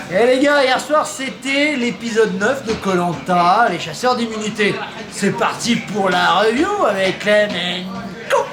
Et les gars, hier soir c'était l'épisode 9 de koh, les chasseurs d'immunité. C'est parti pour la review avec Clemenco.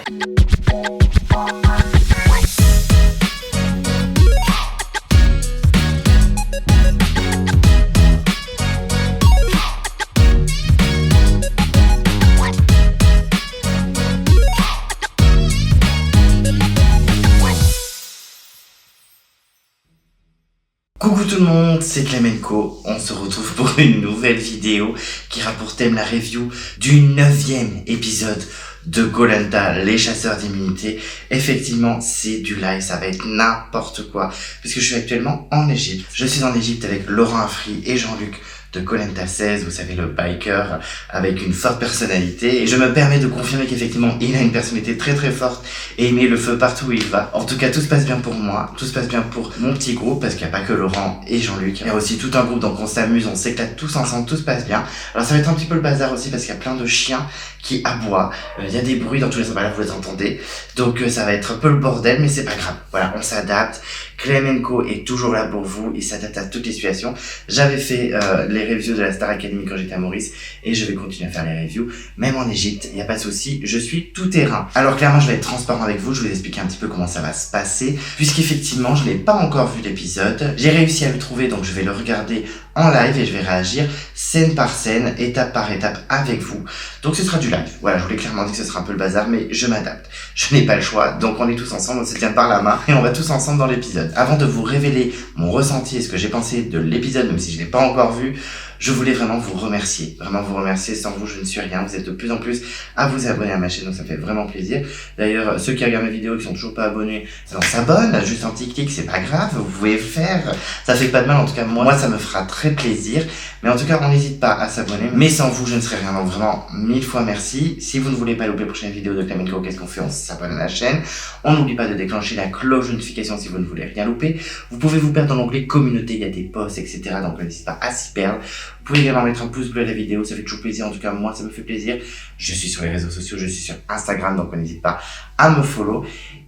Coucou tout le monde, c'est Clemenco. On se retrouve pour une nouvelle vidéo qui aura pour thème la review du 9e épisode de koh, les chasseurs d'immunité. Effectivement, c'est du live, ça va être n'importe quoi, puisque je suis actuellement en Égypte. Je suis en Égypte avec Laurent Afri et Jean-Luc de koh 16, vous savez, le biker avec une forte personnalité. Et je me permets de confirmer qu'effectivement, il a une personnalité très très forte et il met le feu partout où il va. En tout cas, tout se passe bien pour moi, tout se passe bien pour mon petit groupe, parce qu'il n'y a pas que Laurent et Jean-Luc. Il y a aussi tout un groupe, donc on s'amuse, on s'éclate tous ensemble, tout se passe bien. Alors ça va être un petit peu le bazar aussi, parce qu'il y a plein de chiens qui aboient. Il y a des bruits dans tous les sens, là vous les entendez. Donc ça va être un peu le bordel, mais c'est pas grave. Voilà, on s'adapte. Clemenco est toujours là pour vous, il s'adapte à toutes les situations. J'avais fait les reviews de la Star Academy quand j'étais à Maurice, et je vais continuer à faire les reviews, même en Égypte, il n'y a pas de souci, je suis tout terrain. Alors clairement, je vais être transparent avec vous, je vais vous expliquer un petit peu comment ça va se passer, puisqu'effectivement, je n'ai pas encore vu l'épisode. J'ai réussi à le trouver, donc je vais le regarder en live et je vais réagir scène par scène, étape par étape avec vous. Donc ce sera du live. Voilà, je vous l'ai clairement dit que ce sera un peu le bazar, mais je m'adapte. Je n'ai pas le choix, donc on est tous ensemble, on se tient par la main et on va tous ensemble dans l'épisode. Avant de vous révéler mon ressenti et ce que j'ai pensé de l'épisode, même si je ne l'ai pas encore vu, je voulais vraiment vous remercier. Vraiment vous remercier. Sans vous, je ne suis rien. Vous êtes de plus en plus à vous abonner à ma chaîne, donc ça fait vraiment plaisir. D'ailleurs, ceux qui regardent mes vidéos qui sont toujours pas abonnés, ça s'abonne, juste un petit clic, c'est pas grave. Vous pouvez le faire. Ça fait pas de mal. En tout cas, moi, ça me fera très plaisir. Mais en tout cas, on n'hésite pas à s'abonner. Mais sans vous, je ne serais rien. Donc vraiment, 1000 fois merci. Si vous ne voulez pas louper les prochaines vidéos de Clemenco, qu'est-ce qu'on fait? On s'abonne à la chaîne. On n'oublie pas de déclencher la cloche de notification si vous ne voulez rien louper. Vous pouvez vous perdre dans l'onglet communauté. Il y a des posts, etc. Donc n'hésitez pas à s'y perdre. Vous pouvez également mettre un pouce bleu à la vidéo, ça fait toujours plaisir, en tout cas moi ça me fait plaisir. Je suis sur les réseaux sociaux, je suis sur Instagram, donc n'hésite pas à me follow.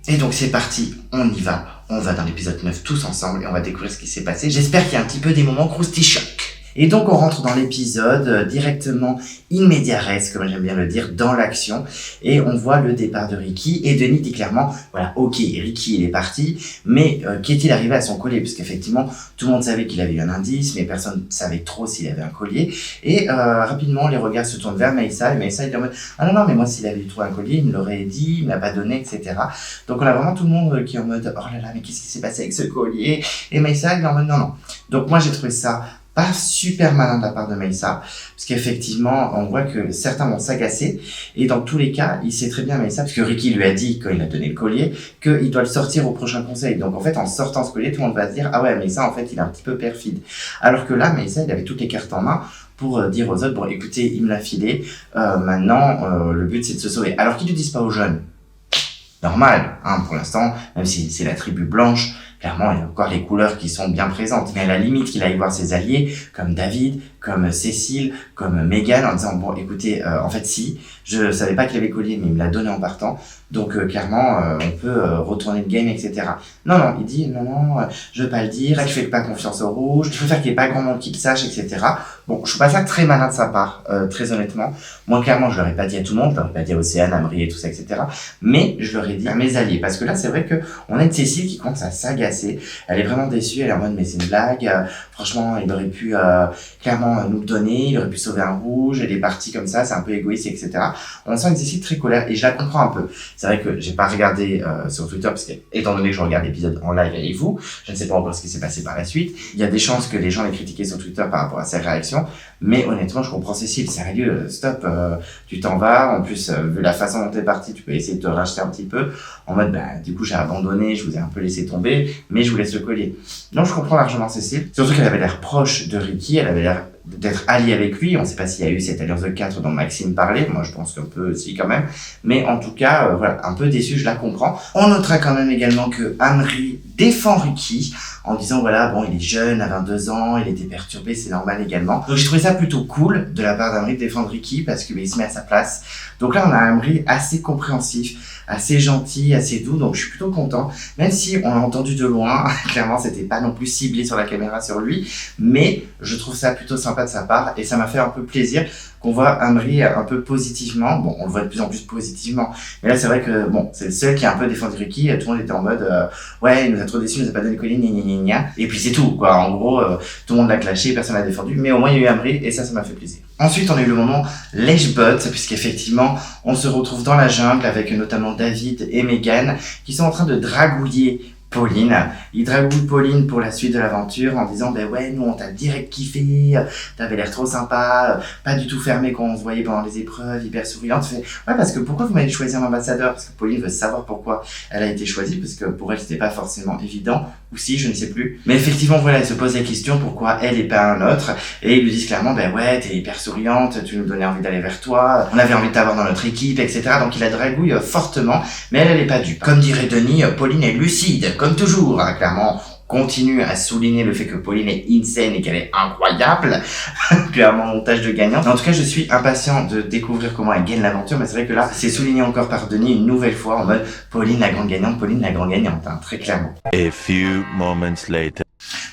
Et donc c'est parti, on y va, on va dans l'épisode 9 tous ensemble et on va découvrir ce qui s'est passé. J'espère qu'il y a un petit peu des moments croustillants. Et donc on rentre dans l'épisode directement in media res, comme j'aime bien le dire, dans l'action, et on voit le départ de Ricky, et Denis dit clairement, voilà, ok, Ricky il est parti, mais qu'est-il arrivé à son collier? Parce qu'effectivement, tout le monde savait qu'il avait eu un indice, mais personne ne savait trop s'il avait un collier, et rapidement les regards se tournent vers Maïssa, et Maïssa il est en mode, ah non, mais moi s'il avait trouvé un collier, il me l'aurait dit, il me l'a pas donné, etc. Donc on a vraiment tout le monde qui est en mode, oh là là, mais qu'est-ce qui s'est passé avec ce collier? Et Maïssa il est en mode, non. Donc moi j'ai trouvé ça pas super malin de la part de Maïssa, parce qu'effectivement, on voit que certains vont s'agacer, et dans tous les cas, il sait très bien Maïssa, parce que Ricky lui a dit, quand il a donné le collier, qu'il doit le sortir au prochain conseil. Donc en fait, en sortant ce collier, tout le monde va se dire, ah ouais, Maïssa, en fait, il est un petit peu perfide. Alors que là, Maïssa, il avait toutes les cartes en main pour dire aux autres, bon, écoutez, il me l'a filé, maintenant, le but, c'est de se sauver. Alors qu'ils ne disent pas aux jeunes, normal, hein, pour l'instant, même si c'est la tribu blanche, clairement, il y a encore les couleurs qui sont bien présentes. Mais à la limite qu'il aille voir ses alliés, comme David, comme Cécile, comme Megan, en disant, bon, écoutez, en fait, si, je savais pas qu'il avait collier, mais il me l'a donné en partant. Donc, clairement, on peut retourner le game, etc. Non, il dit, non, je veux pas le dire, je fais pas confiance au rouge, je préfère qu'il n'y ait pas grand monde qui le sache, etc. Bon, je trouve pas ça très malin de sa part, très honnêtement. Moi, clairement, je l'aurais pas dit à tout le monde, je l'aurais pas dit à Océane, à Marie et tout ça, etc. Mais je l'aurais dit à mes alliés, parce que là, c'est vrai que on a une Cécile qui commence à s'agacer. Elle est vraiment déçue, elle est en mode, mais c'est une blague, franchement, il aurait pu clairement nous le donner, il aurait pu sauver un rouge, elle est partie comme ça, c'est un peu égoïste, etc. On sent une Cécile très colère, et je la comprends un peu. C'est vrai que j'ai pas regardé sur Twitter, parce que, étant donné que je regarde l'épisode en live avec vous, je ne sais pas encore ce qui s'est passé par la suite. Il y a des chances que les gens l'aient critiqué sur Twitter par rapport à ses réactions, mais honnêtement, je comprends Cécile, sérieux, stop, tu t'en vas, en plus, vu la façon dont t'es parti, tu peux essayer de te racheter un petit peu, en mode, du coup, j'ai abandonné, je vous ai un peu laissé tomber, mais je vous laisse le collier. Donc, je comprends largement Cécile, surtout qu'elle avait l'air proche de Ricky, elle avait l'air d'être allié avec lui. On ne sait pas s'il y a eu cette alliance de 4 dont Maxime parlait. Moi, je pense qu'un peu aussi quand même. Mais en tout cas, voilà, un peu déçu, je la comprends. On notera quand même également que Amri défend Ricky en disant, voilà, bon, il est jeune, à 22 ans, il était perturbé, c'est normal également. Donc, j'ai trouvé ça plutôt cool de la part d'Amri de défendre Ricky parce qu'il se met à sa place. Donc là, on a Amri assez compréhensif, assez gentil, assez doux, donc je suis plutôt content. Même si on l'a entendu de loin, clairement c'était pas non plus ciblé sur la caméra sur lui, mais je trouve ça plutôt sympa de sa part et ça m'a fait un peu plaisir qu'on voit Amri un peu positivement. Bon, on le voit de plus en plus positivement, mais là c'est vrai que bon, c'est le seul qui a un peu défendu Ricky. Tout le monde était en mode ouais, il nous a trop déçus, il nous a pas donné colline, gna gna gna, et puis c'est tout quoi. En gros, tout le monde l'a clashé, personne l'a défendu, mais au moins il y a eu Amri et ça m'a fait plaisir. Ensuite, on a eu le moment lèche-botte, puisqu'effectivement, on se retrouve dans la jungle avec notamment David et Megan qui sont en train de dragouiller Pauline. Il dragouille Pauline pour la suite de l'aventure en disant ben ouais, nous on t'a direct kiffé, t'avais l'air trop sympa, pas du tout fermé quand on se voyait pendant les épreuves, hyper souriante. Fait ouais, parce que pourquoi vous m'avez choisi un ambassadeur? Parce que Pauline veut savoir pourquoi elle a été choisie, parce que pour elle c'était pas forcément évident, ou si, je ne sais plus. Mais effectivement, voilà, elle se pose la question pourquoi elle et pas un autre, et ils lui disent clairement ben ouais, t'es hyper souriante, tu nous donnais envie d'aller vers toi, on avait envie de t'avoir dans notre équipe, etc. Donc il la dragouille fortement, mais elle est pas dupe. Comme dirait Denis, Pauline est lucide, comme toujours, hein, clairement. Continue à souligner le fait que Pauline est insane et qu'elle est incroyable. Clairement, montage de gagnant. Mais en tout cas, je suis impatient de découvrir comment elle gagne l'aventure, mais c'est vrai que là, c'est souligné encore par Denis une nouvelle fois en mode Pauline la grande gagnante, Pauline la grande gagnante, hein, très clairement. A few moments later.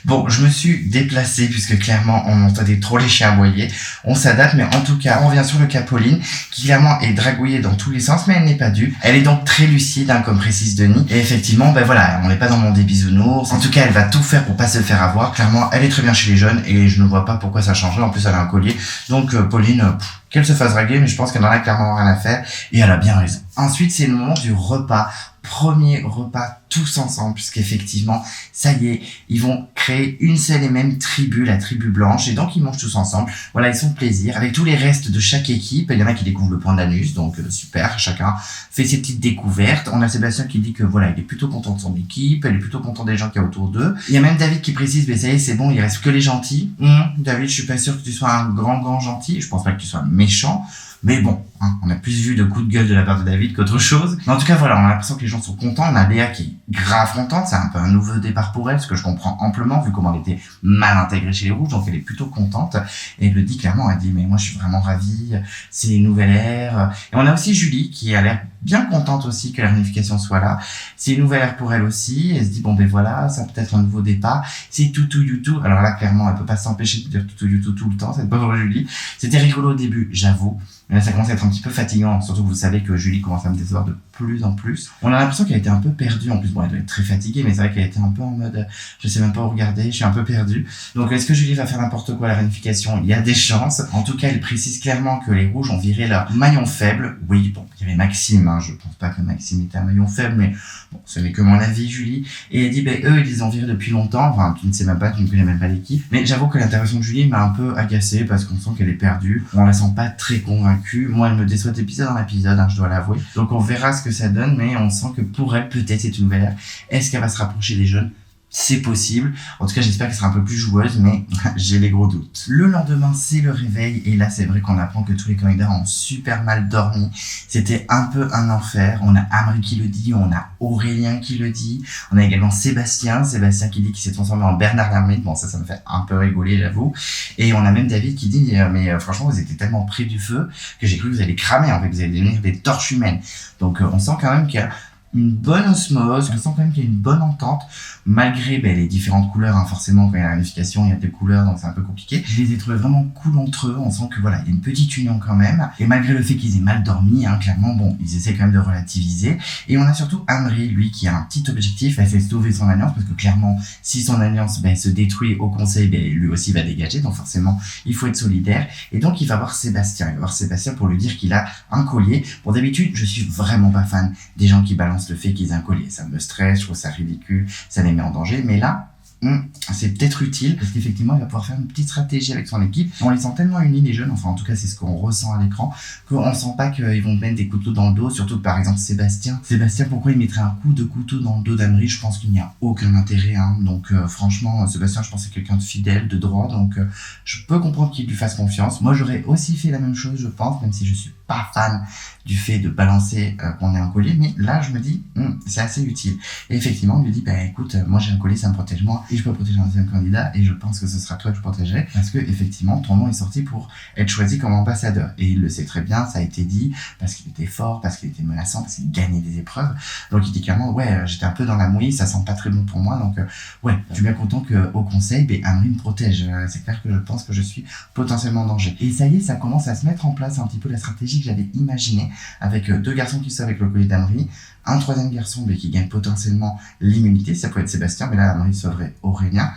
Bon, je me suis déplacé puisque clairement on entendait trop les chiens aboyer. On s'adapte, mais en tout cas, on revient sur le cas Pauline qui clairement est dragouillée dans tous les sens, mais elle n'est pas due. Elle est donc très lucide, hein, comme précise Denis. Et effectivement, ben voilà, on n'est pas dans le monde des bisounours. En tout cas, elle va tout faire pour pas se faire avoir. Clairement, elle est très bien chez les jeunes et je ne vois pas pourquoi ça changerait. En plus, elle a un collier. Donc Pauline, qu'elle se fasse draguer, mais je pense qu'elle en a clairement rien à faire et elle a bien raison. Ensuite, c'est le moment du repas. Premier repas tous ensemble, puisqu'effectivement, ça y est, ils vont créer une seule et même tribu, la tribu blanche, et donc ils mangent tous ensemble. Voilà, ils sont plaisir. Avec tous les restes de chaque équipe, il y en a qui découvrent le point d'anus, donc super, chacun fait ses petites découvertes. On a Sébastien qui dit que voilà, il est plutôt content de son équipe, il est plutôt content des gens qu'il y a autour d'eux. Il y a même David qui précise, mais ça y est, c'est bon, il reste que les gentils. David, je suis pas sûr que tu sois un grand gentil, je pense pas que tu sois méchant. Mais bon, hein, on a plus vu de coups de gueule de la part de David qu'autre chose. Mais en tout cas, voilà, on a l'impression que les gens sont contents. On a Léa qui est grave contente. C'est un peu un nouveau départ pour elle, ce que je comprends amplement, vu comment elle était mal intégrée chez les Rouges. Donc elle est plutôt contente. Et elle le dit clairement, elle dit, mais moi je suis vraiment ravie. C'est une nouvelle ère. Et on a aussi Julie qui a l'air bien contente aussi que la réunification soit là. C'est une nouvelle ère pour elle aussi. Elle se dit, bon ben voilà, ça peut être un nouveau départ. C'est toutou youtou. Alors là, clairement, elle peut pas s'empêcher de dire toutou youtou tout le temps, cette pauvre Julie. C'était rigolo au début, j'avoue. Mais là, ça commence à être un petit peu fatigant, surtout que vous savez que Julie commence à me décevoir de plus en plus. On a l'impression qu'elle a été un peu perdue, en plus, bon, elle doit être très fatiguée, mais c'est vrai qu'elle était un peu en mode, je sais même pas où regarder, je suis un peu perdue. Donc, est-ce que Julie va faire n'importe quoi à la réunification? Il y a des chances. En tout cas, elle précise clairement que les Rouges ont viré leur maillon faible. Oui, bon, il y avait Maxime, hein, je pense pas que Maxime était un maillon faible, mais bon, ce n'est que mon avis, Julie. Et elle dit, ben, eux, ils les ont virés depuis longtemps, enfin, tu ne sais même pas, tu ne connais même pas l'équipe. Mais j'avoue que l'intervention de Julie m'a un peu agacée parce qu'on sent qu'elle est perdue. On la sent pas très convaincue. Moi, elle me déçoit d'épisode en épisode, hein, je dois l'avouer. Donc on verra ce que ça donne, mais on sent que pour elle, peut-être c'est une nouvelle ère. Est-ce qu'elle va se rapprocher des jeunes? C'est possible. En tout cas, j'espère qu'elle sera un peu plus joueuse, mais j'ai les gros doutes. Le lendemain, c'est le réveil, et là, c'est vrai qu'on apprend que tous les candidats ont super mal dormi. C'était un peu un enfer. On a Amri qui le dit, on a Aurélien qui le dit, on a également Sébastien qui dit qu'il s'est transformé en Bernard l'Ermite. Bon, ça me fait un peu rigoler, j'avoue. Et on a même David qui dit, mais franchement, vous étiez tellement près du feu que j'ai cru que vous allez cramer, en fait, vous allez devenir des torches humaines. Donc, on sent quand même qu'il y a une bonne osmose, on sent quand même qu'il y a une bonne entente, malgré les différentes couleurs, hein, forcément quand il y a la réunification, il y a des couleurs, donc c'est un peu compliqué. Je les ai trouvés vraiment cool entre eux, on sent que voilà, il y a une petite union quand même, et malgré le fait qu'ils aient mal dormi, hein, clairement, bon, ils essaient quand même de relativiser, et on a surtout Amri, lui, qui a un petit objectif, c'est sauver son alliance, parce que clairement, si son alliance se détruit au conseil, lui aussi va dégager, donc forcément, il faut être solidaire, et donc il va voir Sébastien pour lui dire qu'il a un collier. Pour d'habitude, je suis vraiment pas fan des gens qui balancent le fait qu'ils aient un collier, ça me stresse, je trouve ça ridicule, ça les met en danger, mais là, c'est peut-être utile, parce qu'effectivement, il va pouvoir faire une petite stratégie avec son équipe. On les sent tellement unis, les jeunes, enfin en tout cas c'est ce qu'on ressent à l'écran, qu'on sent pas qu'ils vont mettre des couteaux dans le dos, surtout que par exemple Sébastien, pourquoi il mettrait un coup de couteau dans le dos d'Amri? Je pense qu'il n'y a aucun intérêt, hein. Donc franchement, Sébastien, je pense que c'est quelqu'un de fidèle, de droit, donc je peux comprendre qu'il lui fasse confiance. Moi j'aurais aussi fait la même chose, je pense, même si je suis pas pas fan du fait de balancer qu'on ait un collier, mais là je me dis c'est assez utile. Et effectivement on lui dit écoute, moi j'ai un collier, ça me protège moi et je peux protéger un deuxième candidat et je pense que ce sera toi que je protégerai parce que effectivement ton nom est sorti pour être choisi comme ambassadeur et il le sait très bien, ça a été dit parce qu'il était fort, parce qu'il était menaçant, parce qu'il gagnait des épreuves. Donc il dit clairement j'étais un peu dans la mouille, ça sent pas très bon pour moi, donc je suis bien content qu'au conseil Amri me protège. C'est clair que je pense que je suis potentiellement en danger. Et ça y est, ça commence à se mettre en place un petit peu la stratégie que j'avais imaginée avec 2 garçons qui sont avec le collier d'Amri, un 3e garçon qui gagne potentiellement l'immunité, ça pourrait être Sébastien, mais là Amri sauverait Aurélien.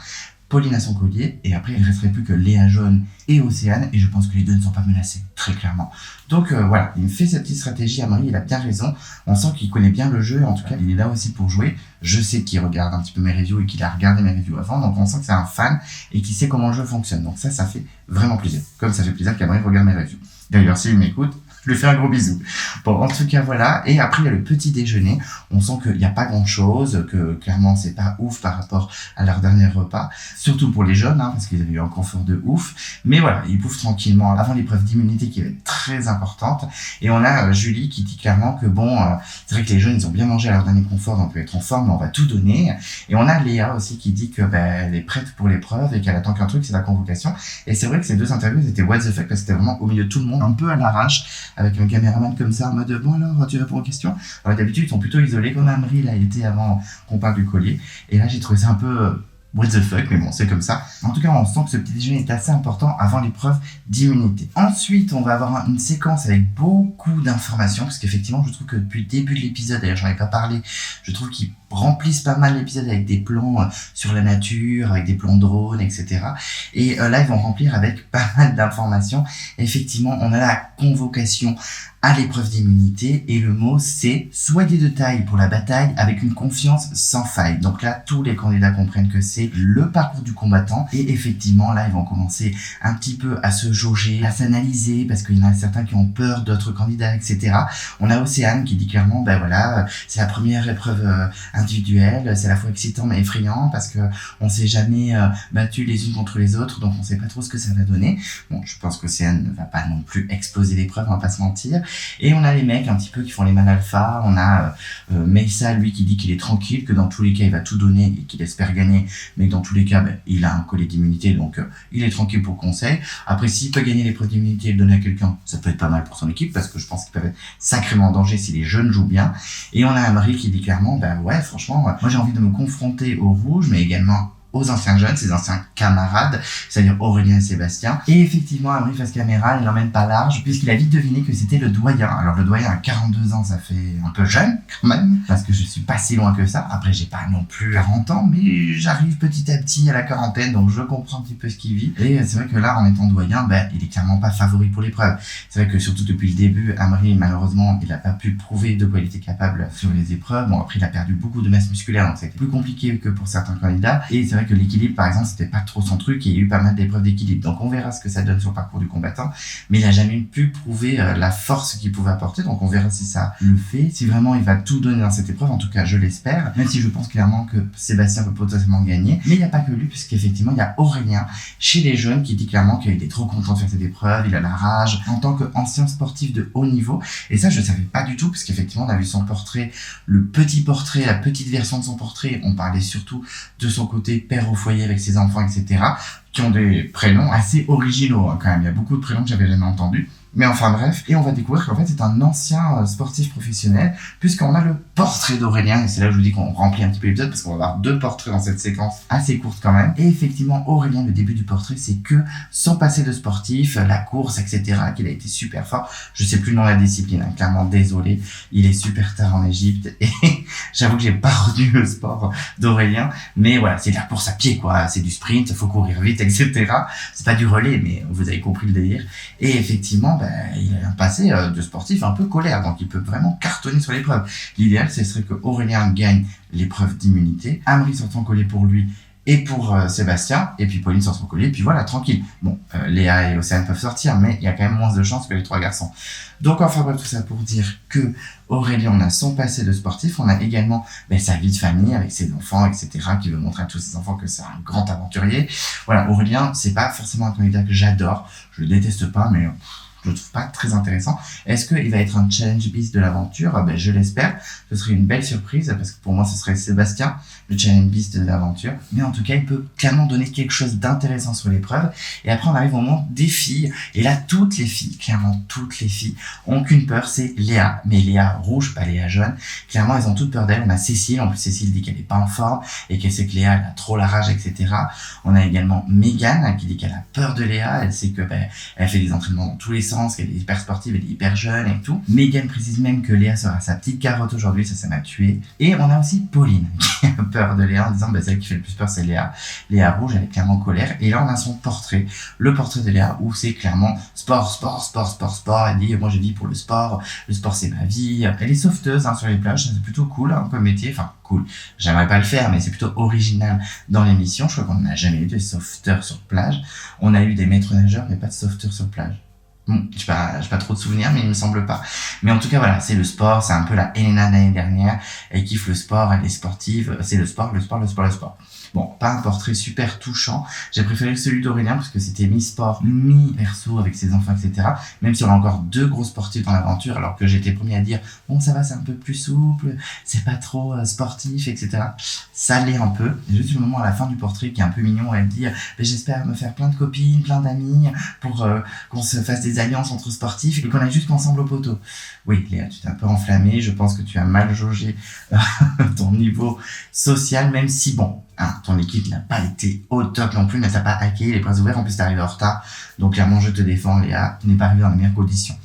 Pauline a son collier, et après il ne resterait plus que Léa Jaune et Océane, et je pense que les deux ne sont pas menacés, très clairement. Donc voilà, il me fait cette petite stratégie, Amri, il a bien raison, on sent qu'il connaît bien le jeu, en tout cas il est là aussi pour jouer, je sais qu'il regarde un petit peu mes reviews et qu'il a regardé mes reviews avant, donc on sent que c'est un fan et qu'il sait comment le jeu fonctionne, donc ça fait vraiment plaisir, comme ça fait plaisir qu'Amri regarde mes reviews. D'ailleurs, s'il m'écoute, je lui fais un gros bisou. Bon, en tout cas, voilà. Et après, il y a le petit déjeuner. On sent qu'il n'y a pas grand-chose, que clairement, c'est pas ouf par rapport à leur dernier repas. Surtout pour les jeunes, parce qu'ils avaient eu un confort de ouf. Mais voilà, ils bouffent tranquillement avant l'épreuve d'immunité qui va être très importante. Et on a Julie qui dit clairement que c'est vrai que les jeunes, ils ont bien mangé à leur dernier confort, donc on peut être en forme, mais on va tout donner. Et on a Léa aussi qui dit que elle est prête pour l'épreuve et qu'elle attend qu'un truc, c'est la convocation. Et c'est vrai que ces 2 interviews étaient what the fuck parce que c'était vraiment au milieu de tout le monde, un peu à l'arrache, avec un caméraman comme ça en mode bon alors tu réponds aux questions. Alors d'habitude ils sont plutôt isolés comme Amri là il était avant qu'on parle du collier et là j'ai trouvé ça un peu what the fuck, mais bon, c'est comme ça. En tout cas, on sent que ce petit déjeuner est assez important avant l'épreuve d'immunité. Ensuite, on va avoir une séquence avec beaucoup d'informations, parce qu'effectivement, je trouve que depuis le début de l'épisode, d'ailleurs, j'en ai pas parlé, je trouve qu'ils remplissent pas mal l'épisode avec des plans sur la nature, avec des plans drones, etc. Et là, ils vont remplir avec pas mal d'informations. Effectivement, on a la convocation à l'épreuve d'immunité et le mot c'est « soyez de taille pour la bataille avec une confiance sans faille ». Donc là, tous les candidats comprennent que c'est le parcours du combattant et effectivement, là, ils vont commencer un petit peu à se jauger, à s'analyser parce qu'il y en a certains qui ont peur d'autres candidats, etc. On a Océane qui dit clairement, c'est la première épreuve individuelle, c'est à la fois excitant mais effrayant parce que on s'est jamais battu les unes contre les autres, donc on sait pas trop ce que ça va donner. Bon, je pense qu'Océane ne va pas non plus exploser l'épreuve, on va pas se mentir. Et on a les mecs un petit peu qui font les man alpha, on a Meissa, lui, qui dit qu'il est tranquille, que dans tous les cas il va tout donner et qu'il espère gagner, mais que dans tous les cas il a un collier d'immunité, donc il est tranquille pour le conseil. Après, s'il peut gagner l'épreuve d'immunité et le donner à quelqu'un, ça peut être pas mal pour son équipe, parce que je pense qu'ils peuvent être sacrément en danger si les jeunes jouent bien. Et on a Amri qui dit clairement, franchement, moi j'ai envie de me confronter au rouge, mais également aux anciens jeunes, ses anciens camarades, c'est-à-dire Aurélien et Sébastien. Et effectivement, Amri face caméra, il l'emmène pas large, puisqu'il a vite deviné que c'était le doyen. Alors le doyen à 42 ans, ça fait un peu jeune, quand même, parce que je suis pas si loin que ça. Après, j'ai pas non plus 40 ans, mais j'arrive petit à petit à la quarantaine, donc je comprends un petit peu ce qu'il vit. Et c'est vrai que là, en étant doyen, il est clairement pas favori pour l'épreuve. C'est vrai que surtout depuis le début, Amri, malheureusement, il a pas pu prouver de quoi il était capable sur les épreuves. Bon, après, il a perdu beaucoup de masse musculaire, donc c'était plus compliqué que pour certains candidats. Et c'est vrai que l'équilibre, par exemple, c'était pas trop son truc et il y a eu pas mal d'épreuves d'équilibre. Donc on verra ce que ça donne sur le parcours du combattant, mais il a jamais pu prouver la force qu'il pouvait apporter, donc on verra si ça le fait, si vraiment il va tout donner dans cette épreuve, en tout cas je l'espère, même si je pense clairement que Sébastien peut potentiellement gagner. Mais il n'y a pas que lui, puisqu'effectivement il y a Aurélien chez les jeunes qui dit clairement qu'il était trop content de faire cette épreuve, il a la rage en tant qu'ancien sportif de haut niveau, et ça je savais pas du tout, puisqu'effectivement on a vu son portrait, le petit portrait, la petite version de son portrait, on parlait surtout de son côté père au foyer avec ses enfants, etc., qui ont des prénoms assez originaux quand même. Il y a beaucoup de prénoms que j'avais jamais entendus. Mais enfin bref, et on va découvrir qu'en fait c'est un ancien sportif professionnel, puisqu'on a le portrait d'Aurélien, et c'est là où je vous dis qu'on remplit un petit peu l'épisode, parce qu'on va avoir 2 portraits dans cette séquence assez courte quand même. Et effectivement, Aurélien, le début du portrait, c'est que son passé de sportif, la course, etc., qu'il a été super fort. Je sais plus le nom de la discipline, clairement désolé, il est super tard en Égypte, et j'avoue que j'ai pas retenu le sport d'Aurélien, mais voilà, c'est de la course à pied, quoi, c'est du sprint, faut courir vite, etc. C'est pas du relais, mais vous avez compris le délire. Et effectivement, il a un passé de sportif un peu colère, donc il peut vraiment cartonner sur l'épreuve. L'idéal, ce serait que Aurélien gagne l'épreuve d'immunité, Amri sorte son collier pour lui et pour Sébastien, et puis Pauline sort son collier, et puis voilà, tranquille. Bon, Léa et Océane peuvent sortir, mais il y a quand même moins de chances que les 3 garçons. Donc enfin bref, tout ça pour dire que Aurélien, on a son passé de sportif, on a également sa vie de famille avec ses enfants, etc., qui veut montrer à tous ses enfants que c'est un grand aventurier. Voilà, Aurélien, c'est pas forcément un candidat que j'adore, je le déteste pas, mais je le trouve pas très intéressant. Est-ce qu'il va être un challenge beast de l'aventure? Je l'espère. Ce serait une belle surprise parce que pour moi, ce serait Sébastien, le challenge beast de l'aventure. Mais en tout cas, il peut clairement donner quelque chose d'intéressant sur l'épreuve. Et après, on arrive au moment des filles. Et là, toutes les filles, clairement toutes les filles, ont qu'une peur, c'est Léa. Mais Léa rouge, pas Léa jaune. Clairement, elles ont toutes peur d'elle. On a Cécile. En plus, Cécile dit qu'elle est pas en forme et qu'elle sait que Léa, elle a trop la rage, etc. On a également Mégane qui dit qu'elle a peur de Léa. Elle sait que elle fait des entraînements dans tous les sens, qu'elle est hyper sportive, elle est hyper jeune et tout. Mégane précise même que Léa sera sa petite carotte aujourd'hui, ça m'a tué. Et on a aussi Pauline qui a peur de Léa en disant celle qui fait le plus peur c'est Léa. Léa rouge, elle est clairement en colère. Et là on a son portrait, le portrait de Léa où c'est clairement sport. Elle dit moi je vis pour le sport c'est ma vie. Elle est sauveteuse sur les plages, c'est plutôt cool comme métier, enfin cool. J'aimerais pas le faire mais c'est plutôt original dans l'émission. Je crois qu'on n'a jamais eu de sauveteurs sur plage. On a eu des maîtres nageurs mais pas de sauveteurs sur plage. J'ai pas trop de souvenirs, mais il me semble pas. Mais en tout cas, voilà, c'est le sport, c'est un peu la Elena de l'année dernière. Elle kiffe le sport, elle est sportive, c'est le sport. Bon, pas un portrait super touchant. J'ai préféré celui d'Aurélien parce que c'était mi-sport, mi-perso avec ses enfants, etc. Même si on a encore 2 gros sportifs dans l'aventure, alors que j'étais premier à dire, bon, ça va, c'est un peu plus souple, c'est pas trop sportif, etc. Ça l'est un peu. Et juste le moment à la fin du portrait qui est un peu mignon où elle me dit, j'espère me faire plein de copines, plein d'amis pour qu'on se fasse des alliances entre sportifs et qu'on aille juste ensemble au poteau. Oui, Léa, tu t'es un peu enflammée. Je pense que tu as mal jaugé ton niveau social, même si, bon, ton équipe n'a pas été au top non plus, ne t'a pas hacké les bras ouverts, en plus t'es arrivé en retard. Donc clairement, je te défends, Léa, tu n'es pas arrivé dans les meilleures conditions.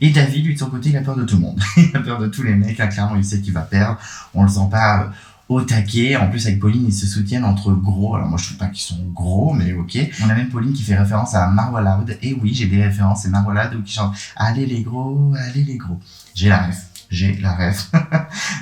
Et David, lui, de son côté, il a peur de tout le monde. Il a peur de tous les mecs. Là, clairement, il sait qu'il va perdre. On le sent pas au taquet. En plus, avec Pauline, ils se soutiennent entre gros. Alors moi, je trouve pas qu'ils sont gros, mais ok. On a même Pauline qui fait référence à Marwa Loud. Et oui, j'ai des références. C'est Marwa Loud qui chante « Allez les gros, allez les gros ». J'ai la ref.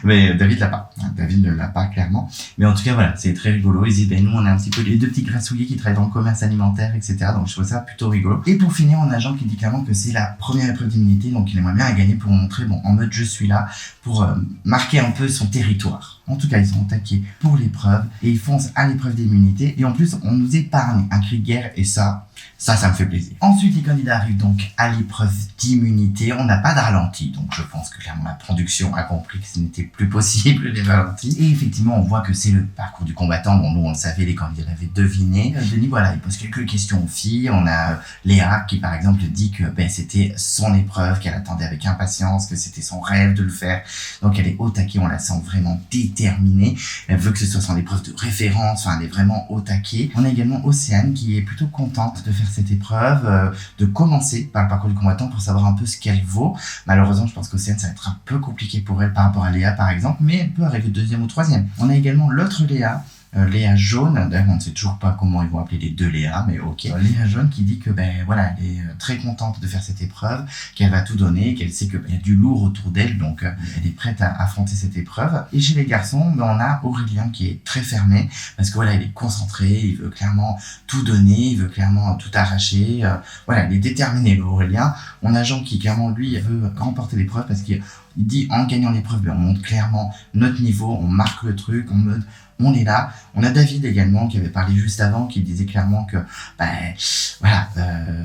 Mais David l'a pas. David ne l'a pas, clairement. Mais en tout cas, voilà, c'est très rigolo. Ils disent, nous, on est un petit peu les 2 petits grassouillés qui travaillent dans le commerce alimentaire, etc. Donc, je trouve ça plutôt rigolo. Et pour finir, on a Jean qui dit clairement que c'est la première épreuve d'immunité. Donc, il aimerait bien la gagner pour montrer, en mode, je suis là, pour marquer un peu son territoire. En tout cas, ils sont attaqués pour l'épreuve et ils foncent à l'épreuve d'immunité. Et en plus, on nous épargne un cri de guerre et ça me fait plaisir. Ensuite, les candidats arrivent donc à l'épreuve d'immunité. On n'a pas de ralenti, donc je pense que clairement la production a compris que ce n'était plus possible les ralentis. Et effectivement, on voit que c'est le parcours du combattant. Bon, nous, on le savait, les candidats l'avaient deviné. Denis, voilà, il pose quelques questions aux filles. On a Léa qui, par exemple, dit que c'était son épreuve, qu'elle attendait avec impatience, que c'était son rêve de le faire. Donc, elle est au taquet, on la sent vraiment déterminée. Elle veut que ce soit son épreuve de référence, elle est vraiment au taquet. On a également Océane qui est plutôt contente de faire cette épreuve, de commencer par le parcours du combattant pour savoir un peu ce qu'elle vaut. Malheureusement, je pense qu'Océane, ça va être un peu compliqué pour elle par rapport à Léa, par exemple, mais elle peut arriver 2e ou 3e. On a également l'autre Léa, Léa jaune, d'ailleurs on ne sait toujours pas comment ils vont appeler les 2 Léa, mais ok. Léa jaune qui dit que voilà, elle est très contente de faire cette épreuve, qu'elle va tout donner, qu'elle sait qu'il y a du lourd autour d'elle, donc elle est prête à affronter cette épreuve. Et chez les garçons, on a Aurélien qui est très fermé, parce que voilà, il est concentré, il veut clairement tout donner, il veut clairement tout arracher, voilà, il est déterminé, le Aurélien. On a Jean qui clairement lui veut remporter l'épreuve parce qu'il dit en gagnant l'épreuve, on montre clairement notre niveau, on marque le truc en mode on est là. On a David également qui avait parlé juste avant, qui disait clairement que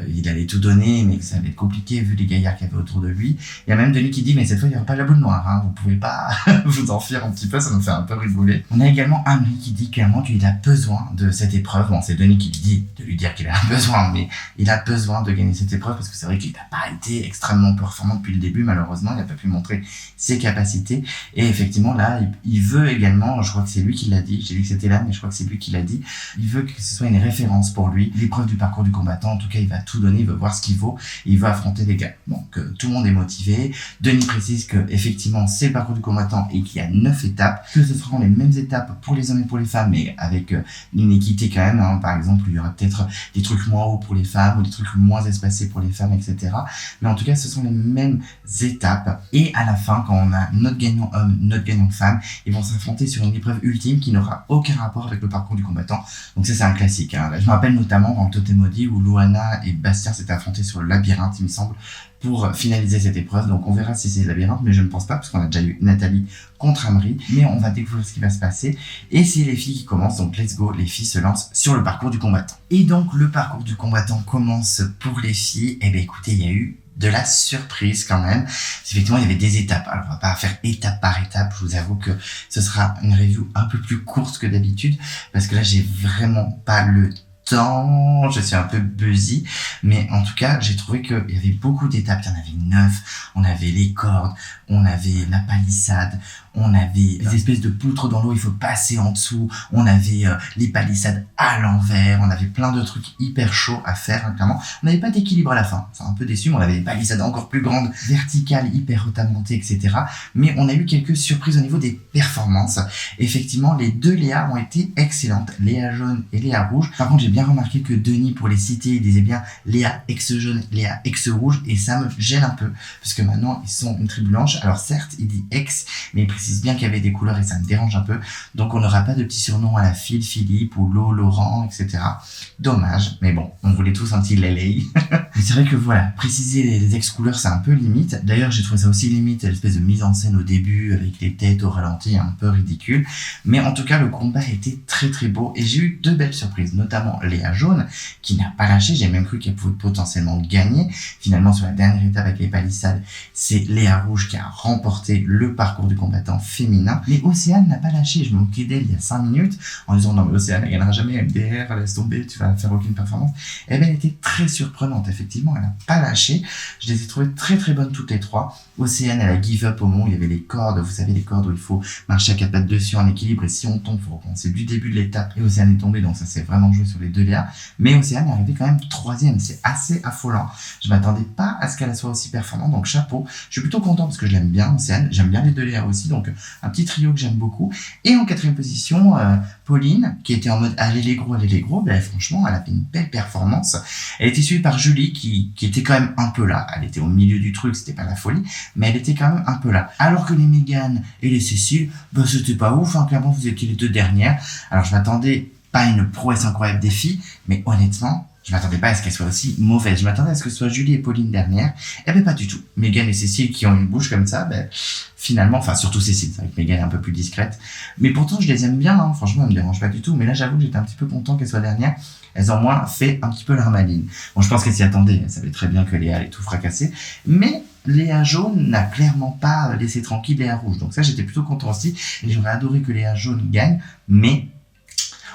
il allait tout donner mais que ça allait être compliqué vu les gaillards qu'il y avait autour de lui. Il y a même Denis qui dit mais cette fois il n'y aura pas la boule noire, vous pouvez pas vous en fier un petit peu, ça me fait un peu rigoler. On a également Amri qui dit clairement qu'il a besoin de cette épreuve. Bon, c'est Denis qui lui dit de lui dire qu'il a besoin, mais il a besoin de gagner cette épreuve parce que c'est vrai qu'il n'a pas été extrêmement performant depuis le début, malheureusement il n'a pas pu montrer ses capacités. Et effectivement là il veut également, je crois que c'est lui qui l'a dit, j'ai dit que c'était là mais je crois que c'est lui qui l'a dit, il veut que ce soit une référence pour lui, l'épreuve du parcours du combattant. En tout cas il va tout donner, il veut voir ce qu'il vaut et il veut affronter des gars. Donc tout le monde est motivé. Denis précise que effectivement c'est le parcours du combattant et qu'il y a 9 étapes, que ce seront les mêmes étapes pour les hommes et pour les femmes, mais avec une équité quand même, par exemple il y aura peut-être des trucs moins hauts pour les femmes ou des trucs moins espacés pour les femmes, etc. Mais en tout cas ce sont les mêmes étapes et à la fin quand on a notre gagnant homme, notre gagnant femme, ils vont s'affronter sur une épreuve ultime qui n'aura aucun rapport avec le parcours du combattant. Donc ça c'est un classique, Là, je me rappelle notamment dans le Totem Maudit où Louana et Bastien s'étaient affrontés sur le labyrinthe, il me semble, pour finaliser cette épreuve. Donc on verra si c'est le labyrinthe, mais je ne pense pas parce qu'on a déjà eu Nathalie contre Amri, mais on va découvrir ce qui va se passer. Et c'est les filles qui commencent, donc let's go, les filles se lancent sur le parcours du combattant. Et donc le parcours du combattant commence pour les filles. Et bien écoutez, il y a eu de la surprise quand même. Effectivement, il y avait des étapes. Alors, on va pas faire étape par étape. Je vous avoue que ce sera une review un peu plus courte que d'habitude parce que là, j'ai vraiment pas le temps, je suis un peu busy, mais en tout cas, j'ai trouvé qu'il y avait beaucoup d'étapes. Il y en avait 9, on avait les cordes, on avait la palissade, on avait des espèces de poutres dans l'eau, il faut passer en dessous, on avait les palissades à l'envers, on avait plein de trucs hyper chauds à faire, hein, clairement. On n'avait pas d'équilibre à la fin, c'est un peu déçu, mais on avait des palissades encore plus grandes, verticales, hyper hautes à monter, etc. Mais on a eu quelques surprises au niveau des performances. Effectivement, les deux Léa ont été excellentes, Léa jaune et Léa rouge. Par contre, j'ai bien remarqué que Denis, pour les citer, il disait bien Léa ex-jaune, Léa ex-rouge, et ça me gêne un peu, parce que maintenant, ils sont une tribu blanche. Alors certes, il dit ex, mais il précise bien qu'il y avait des couleurs et ça me dérange un peu. Donc on n'aura pas de petits surnoms à la Phil, Philippe ou Lo, Laurent, etc. Dommage, mais bon, on voulait tous un petit Lélé. Mais c'est vrai que voilà, préciser les ex-couleurs, c'est un peu limite. D'ailleurs, j'ai trouvé ça aussi limite, l'espèce de mise en scène au début, avec les têtes au ralenti, un peu ridicule. Mais en tout cas, le combat était très très beau et j'ai eu 2 belles surprises, notamment Léa jaune, qui n'a pas lâché. J'ai même cru qu'elle pouvait potentiellement gagner. Finalement, sur la dernière étape avec les palissades, c'est Léa rouge qui a remporté le parcours du combattant féminin. Mais Océane n'a pas lâché. Je me moquais d'elle il y a 5 minutes en disant non mais Océane, elle gagnera jamais MDR, laisse tomber, tu vas faire aucune performance. Et bien, elle était très surprenante, effectivement, elle n'a pas lâché. Je les ai trouvées très très bonnes toutes les 3. Océane, elle a give up au moment où il y avait les cordes, vous savez, les cordes où il faut marcher à 4 pattes dessus en équilibre, et si on tombe, il faut recommencer du début de l'étape. Et Océane est tombée, donc ça s'est vraiment joué sur les 2 Léa. Mais Océane est arrivée quand même 3e, c'est assez affolant. Je m'attendais pas à ce qu'elle soit aussi performante, donc chapeau. Je suis plutôt content parce que je l'aime bien, Océane. J'aime bien les 2 Léa aussi, donc un petit trio que j'aime beaucoup. Et en 4e position, Pauline, qui était en mode allez les gros, ben franchement, elle a fait une belle performance. Elle était suivie par Julie, qui était quand même un peu là. Elle était au milieu du truc, c'était pas la folie, mais elle était quand même un peu là. Alors que les Mégane et les Cécile, ben c'était pas ouf, hein, clairement vous étiez les 2 dernières. Alors je m'attendais pas à une prouesse incroyable des filles, mais honnêtement, je m'attendais pas à ce qu'elles soient aussi mauvaises. Je m'attendais à ce que ce soit Julie et Pauline dernière. Eh ben, pas du tout. Mégane et Cécile qui ont une bouche comme ça, ben, finalement, enfin, surtout Cécile, c'est vrai que Mégane est un peu plus discrète. Mais pourtant, je les aime bien, hein. Franchement, elles me dérangent pas du tout. Mais là, j'avoue que j'étais un petit peu content qu'elles soient dernières. Elles ont moins fait un petit peu leur maline. Bon, je pense qu'elles s'y attendaient. Elles savaient très bien que Léa allait tout fracasser. Mais Léa jaune n'a clairement pas laissé tranquille Léa rouge. Donc ça, j'étais plutôt content aussi. Et j'aurais adoré que Léa jaune gagne. Mais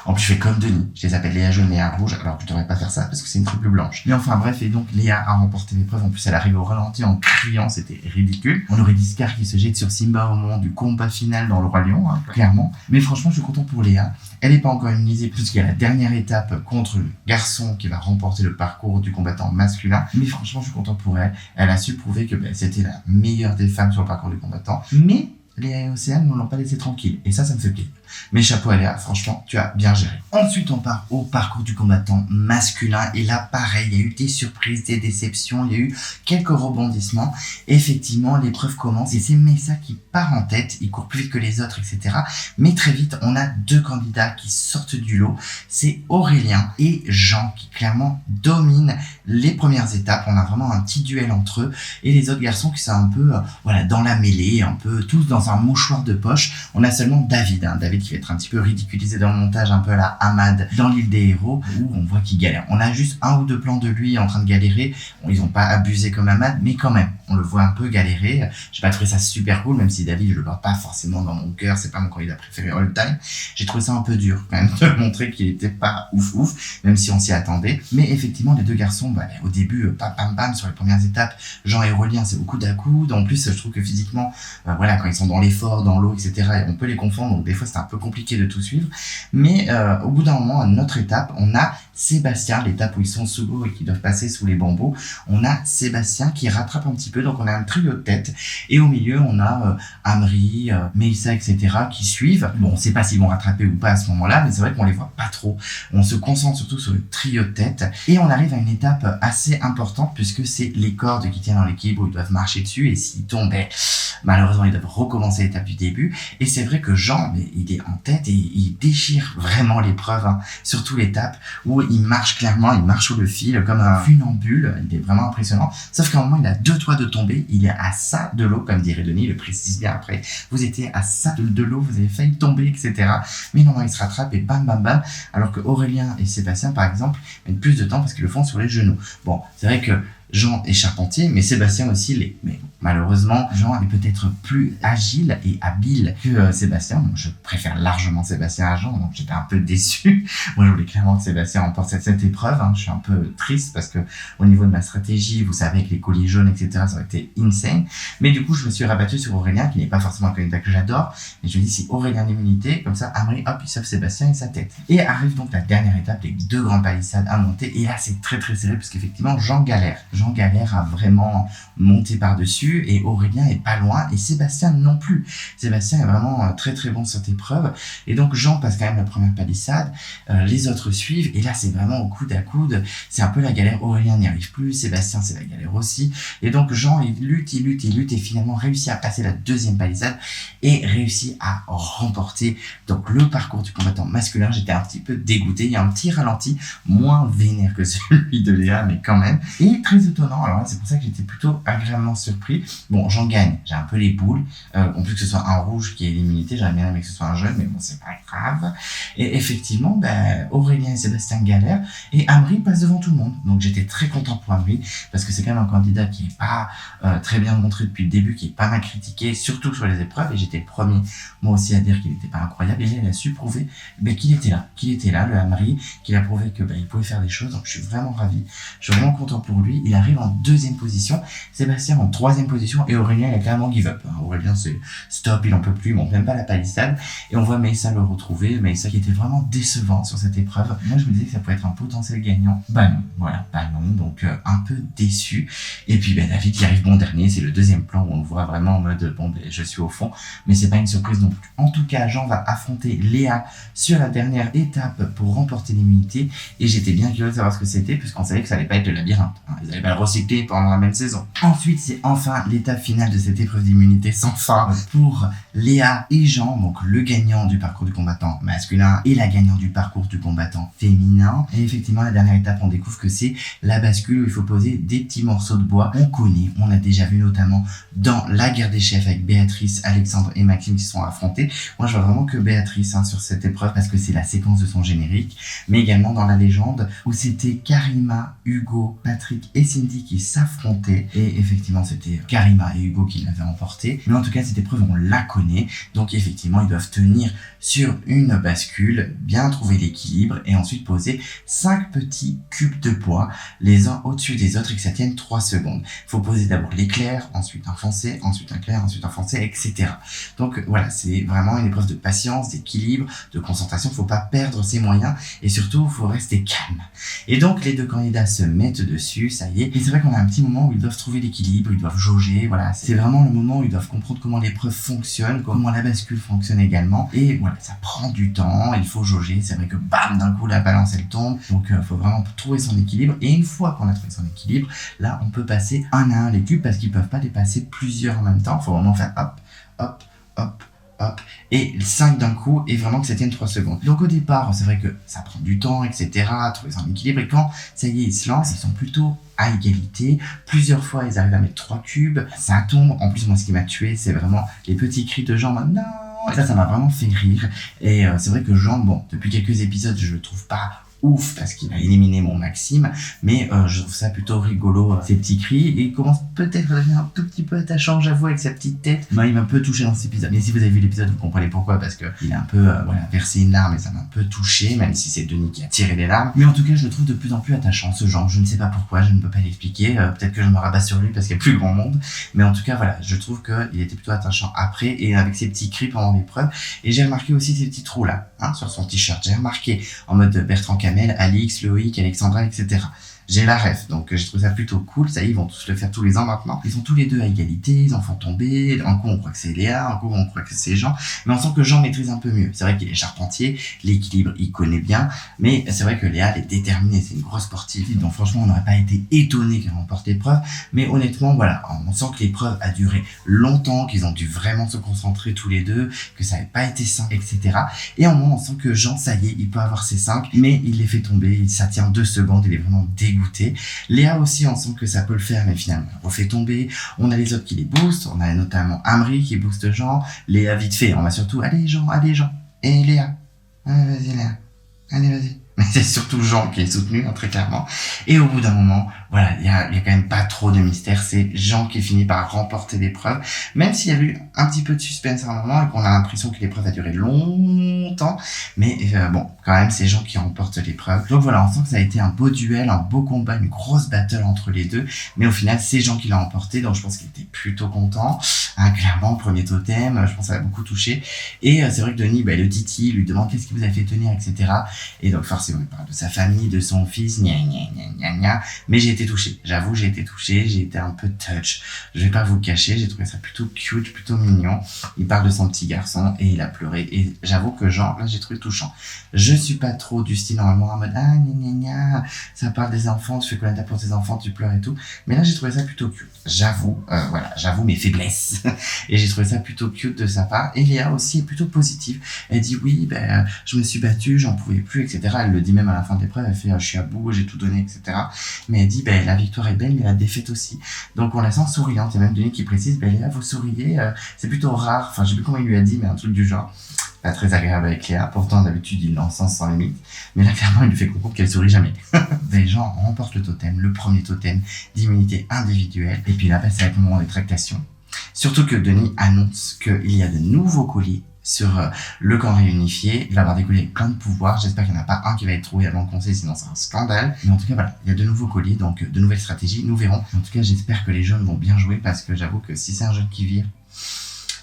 en plus, je fais comme Denis. Je les appelle Léa jaune, Léa rouge, alors que je devrais pas faire ça parce que c'est une triple blanche. Mais enfin, bref, et donc Léa a remporté l'épreuve. En plus, elle arrive au ralenti en criant, c'était ridicule. On aurait dit Scar qui se jette sur Simba au moment du combat final dans le Roi Lion, hein, clairement. Mais franchement, je suis content pour Léa. Elle n'est pas encore immunisée puisqu'il y a la dernière étape contre le garçon qui va remporter le parcours du combattant masculin. Mais franchement, je suis content pour elle. Elle a su prouver que c'était la meilleure des femmes sur le parcours du combattant. Mais Léa et Océane ne l'ont pas laissé tranquille. Et ça me fait plaisir. Mais chapeau à Léa, franchement, tu as bien géré. Ensuite, on part au parcours du combattant masculin. Et là, pareil, il y a eu des surprises, des déceptions, il y a eu quelques rebondissements. Effectivement, l'épreuve commence et c'est Messa qui part en tête. Il court plus vite que les autres, etc. Mais très vite, on a 2 candidats qui sortent du lot. C'est Aurélien et Jean qui clairement dominent les premières étapes. On a vraiment un petit duel entre eux. Et les autres garçons qui sont un peu dans la mêlée, un peu tous dans un mouchoir de poche. On a seulement David, David qui va être un petit peu ridiculisé dans le montage, un peu à la Ahmad dans l'île des héros, où on voit qu'il galère. On a juste 1 ou 2 plans de lui en train de galérer. Bon, ils ont pas abusé comme Ahmad, mais quand même, on le voit un peu galérer. J'ai pas trouvé ça super cool, même si David, je le vois pas forcément dans mon cœur, c'est pas mon candidat préféré all time. J'ai trouvé ça un peu dur, quand même, de montrer qu'il était pas ouf, même si on s'y attendait. Mais effectivement, les 2 garçons, au début, bam, sur les premières étapes, Jean et Aurélien, c'est au coude à coude. En plus, je trouve que physiquement, quand ils sont dans l'effort, dans l'eau, etc., on peut les confondre, donc des fois, c'est un peu compliqué de tout suivre. Mais au bout d'un moment, à notre étape, on a Sébastien, l'étape où ils sont sous l'eau et qui doivent passer sous les bambous. On a Sébastien qui rattrape un petit peu, donc on a un trio de tête. Et au milieu, on a Amri, Mélissa, etc. qui suivent. Bon, on sait pas s'ils vont rattraper ou pas à ce moment-là, mais c'est vrai qu'on les voit pas trop. On se concentre surtout sur le trio de tête. Et on arrive à une étape assez importante puisque c'est les cordes qui tiennent dans l'équilibre où ils doivent marcher dessus. Et s'ils tombent, malheureusement, ils doivent recommencer l'étape du début. Et c'est vrai que Jean, il est en tête et il déchire vraiment l'épreuve, surtout l'étape où il marche clairement, il marche sous le fil comme un funambule. Il est vraiment impressionnant. Sauf qu'à un moment, il a 2 toits de tomber. Il est à ça de l'eau, comme dirait Denis, il le précise bien après. Vous étiez à ça de l'eau, vous avez failli tomber, etc. Mais non, il se rattrape et bam. Alors que Aurélien et Sébastien, par exemple, mettent plus de temps parce qu'ils le font sur les genoux. Bon, c'est vrai que Jean est charpentier, mais Sébastien aussi l'est. Mais malheureusement, Jean est peut-être plus agile et habile que Sébastien. Bon, je préfère largement Sébastien à Jean, donc j'étais un peu déçu. Moi, je voulais clairement que Sébastien remporte cette épreuve. Je suis un peu triste parce que au niveau de ma stratégie, vous savez, avec les colliers jaunes, etc., ça aurait été insane. Mais du coup, je me suis rabattu sur Aurélien, qui n'est pas forcément un candidat que j'adore. Mais je me dis, si Aurélien l'immunité, comme ça, Amaury, hop, il sauve Sébastien et sa tête. Et arrive donc la dernière étape, les 2 grandes palissades à monter. Et là, c'est très très serré parce qu'effectivement, Jean galère. Jean galère à vraiment monter par-dessus et Aurélien est pas loin et Sébastien non plus. Sébastien est vraiment très très bon sur cette épreuve et donc Jean passe quand même la première palissade, les autres suivent et là c'est vraiment au coude à coude, c'est un peu la galère. Aurélien n'y arrive plus, Sébastien c'est la galère aussi et donc Jean il lutte et finalement réussit à passer la 2e palissade et réussit à remporter donc le parcours du combattant masculin. J'étais un petit peu dégoûté, il y a un petit ralenti moins vénère que celui de Léa mais quand même, et très étonnant. Alors là c'est pour ça que j'étais plutôt agréablement surpris. Bon, Jean gagne, j'ai un peu les boules, en plus que ce soit un rouge qui ait l'immunité, j'aurais bien aimé que ce soit un jaune, mais bon c'est pas grave. Et effectivement, Aurélien et Sébastien galèrent et Amaury passe devant tout le monde, donc j'étais très content pour Amaury parce que c'est quand même un candidat qui est pas très bien montré depuis le début, qui est pas mal critiqué, surtout sur les épreuves, et j'étais le premier moi aussi à dire qu'il n'était pas incroyable, et il a su prouver qu'il était là, le Amaury, qu'il a prouvé que il pouvait faire des choses, donc je suis vraiment ravi, je suis vraiment content pour lui. Il arrive en 2e position, Sébastien en 3e position et Aurélien il a clairement give up. Aurélien c'est stop, il en peut plus, il monte même pas la palissade et on voit Meïssa le retrouver, Meïssa qui était vraiment décevant sur cette épreuve. Moi je me disais que ça pouvait être un potentiel gagnant, non, donc un peu déçu. Et puis David qui arrive bon dernier, c'est le 2e plan où on le voit vraiment en mode je suis au fond, mais c'est pas une surprise non plus. En tout cas, Jean va affronter Léa sur la dernière étape pour remporter l'immunité et j'étais bien curieux de savoir ce que c'était puisqu'on savait que ça allait pas être le labyrinthe, ils allaient pas le recycler pendant la même saison. Ensuite, c'est enfin l'étape finale de cette épreuve d'immunité sans fin pour Léa et Jean, donc le gagnant du parcours du combattant masculin et la gagnante du parcours du combattant féminin. Et effectivement, la dernière étape, on découvre que c'est la bascule où il faut poser des petits morceaux de bois. On connaît, on a déjà vu notamment dans la guerre des chefs avec Béatrice, Alexandre et Maxime qui sont affrontés. Moi, je vois vraiment que Béatrice sur cette épreuve parce que c'est la séquence de son générique, mais également dans la légende où c'était Karima, Hugo, Patrick et Cindy qui s'affrontaient et effectivement c'était Karima et Hugo qui l'avaient emporté. Mais en tout cas cette épreuve on la connaît, donc effectivement ils doivent tenir sur une bascule, bien trouver l'équilibre et ensuite poser 5 petits cubes de bois les uns au-dessus des autres et que ça tienne 3 secondes. Il faut poser d'abord l'éclair, ensuite un foncé, ensuite un clair, ensuite un foncé, etc. Donc voilà, c'est vraiment une épreuve de patience, d'équilibre, de concentration. Il ne faut pas perdre ses moyens et surtout il faut rester calme. Et donc les 2 candidats se mettent dessus, ça y est. Et c'est vrai qu'on a un petit moment où ils doivent trouver l'équilibre, ils doivent jauger, voilà. C'est vraiment le moment où ils doivent comprendre comment l'épreuve fonctionne, comment la bascule fonctionne également. Et voilà, ça prend du temps, il faut jauger. C'est vrai que bam, d'un coup la balance elle tombe. Donc il faut vraiment trouver son équilibre. Et une fois qu'on a trouvé son équilibre, là on peut passer un à un les cubes parce qu'ils peuvent pas dépasser plusieurs en même temps. Il faut vraiment faire hop, hop, hop, hop, et 5 d'un coup, et vraiment que ça tienne 3 secondes. Donc au départ, c'est vrai que ça prend du temps, etc., trouver son équilibre, et quand ça y est, ils se lancent, ils sont plutôt à égalité. Plusieurs fois, ils arrivent à mettre 3 cubes, ça tombe. En plus, moi, ce qui m'a tué, c'est vraiment les petits cris de Jean, non. Et ça m'a vraiment fait rire. Et c'est vrai que Jean, bon, depuis quelques épisodes, je le trouve pas ouf parce qu'il a éliminé mon Maxime, mais je trouve ça plutôt rigolo, ces petits cris, et il commence peut-être à devenir un tout petit peu attachant, j'avoue, avec sa petite tête. Moi, il m'a un peu touché dans cet épisode, mais si vous avez vu l'épisode, vous comprenez pourquoi, parce que il a un peu versé une larme et ça m'a un peu touché, même si c'est Denis qui a tiré les larmes. Mais en tout cas, je le trouve de plus en plus attachant, ce genre. Je ne sais pas pourquoi, je ne peux pas l'expliquer, peut-être que je me rabats sur lui parce qu'il y a plus grand monde, mais en tout cas, voilà, je trouve qu'il était plutôt attachant après, et avec ses petits cris pendant l'épreuve. Et j'ai remarqué aussi ces petits trous là, sur son t-shirt. J'ai remarqué en mode Bertrand Camel, Alix, Loïc, Alexandra, etc. J'ai la ref, donc je trouve ça plutôt cool. Ça y est, ils vont tous le faire tous les ans maintenant. Ils sont tous les deux à égalité, ils en font tomber. Un coup on croit que c'est Léa, un coup on croit que c'est Jean, mais on sent que Jean maîtrise un peu mieux. C'est vrai qu'il est charpentier, l'équilibre il connaît bien, mais c'est vrai que Léa elle est déterminée, c'est une grosse sportive. Donc franchement on n'aurait pas été étonné qu'elle remporte l'épreuve, mais honnêtement voilà, on sent que l'épreuve a duré longtemps, qu'ils ont dû vraiment se concentrer tous les deux, que ça n'avait pas été simple, etc. Et à un moment on sent que Jean, ça y est, il peut avoir ses 5, mais il les fait tomber, ça tient 2 secondes, il est vraiment dégoûté. Léa aussi, on sent que ça peut le faire, mais finalement, on refait tomber. On a les autres qui les boostent. On a notamment Amaury qui booste Jean. Léa, vite fait. On va surtout, allez Jean. Et Léa. Allez, vas-y Léa. Allez, vas-y. mais c'est surtout Jean qui est soutenu, hein, très clairement. Et au bout d'un moment, voilà, il y a quand même pas trop de mystère. C'est Jean qui finit par remporter l'épreuve, même s'il y a eu un petit peu de suspense à un moment et qu'on a l'impression que l'épreuve a duré longtemps. Mais bon, quand même, c'est Jean qui remporte l'épreuve. Donc voilà, on sent que ça a été un beau duel, un beau combat, une grosse battle entre les deux. Mais au final, c'est Jean qui l'a remporté, donc je pense qu'il était plutôt content. Hein, clairement, premier totem, je pense que ça l'a beaucoup touché. Et c'est vrai que Denis, le titille, lui demande qu'est-ce qui vous a fait tenir, etc. Et donc forcément, il parle de sa famille, de son fils, gna gna gna gna gna. Mais j'ai été touché, j'avoue, j'ai été un peu touch. Je vais pas vous le cacher, j'ai trouvé ça plutôt cute, plutôt mignon. Il parle de son petit garçon et il a pleuré. Et j'avoue que Jean, là, j'ai trouvé touchant. Je suis pas trop du style normalement en mode ah gna gna gna, ça parle des enfants, tu fais Koh-Lanta pour tes enfants, tu pleures et tout. Mais là, j'ai trouvé ça plutôt cute. J'avoue, j'avoue mes faiblesses. Et j'ai trouvé ça plutôt cute de sa part. Et Léa aussi est plutôt positive. Elle dit oui, je me suis battue, j'en pouvais plus, etc. Elle le dit même à la fin de l'épreuve, elle fait je suis à bout, j'ai tout donné, etc. Mais elle dit la victoire est belle, mais la défaite aussi. Donc on la sent souriante. Il y a même Denis qui précise Léa, vous souriez, c'est plutôt rare. Enfin, je sais plus comment il lui a dit, mais un truc du genre. Pas très agréable avec Léa. Pourtant, d'habitude, il l'encense sans limite. Mais là, clairement, il lui fait comprendre qu'elle sourit jamais. Les gens remportent le totem, le premier totem d'immunité individuelle. Et puis là, c'est avec le moment des tractations. Surtout que Denis annonce qu'il y a de nouveaux colis sur le camp réunifié. Il va avoir des colis avec plein de pouvoirs. J'espère qu'il n'y en a pas un qui va être trouvé avant le conseil, sinon c'est un scandale. Mais en tout cas, voilà, il y a de nouveaux colis, donc de nouvelles stratégies. Nous verrons. En tout cas, j'espère que les jeunes vont bien jouer parce que j'avoue que si c'est un jeune qui vire,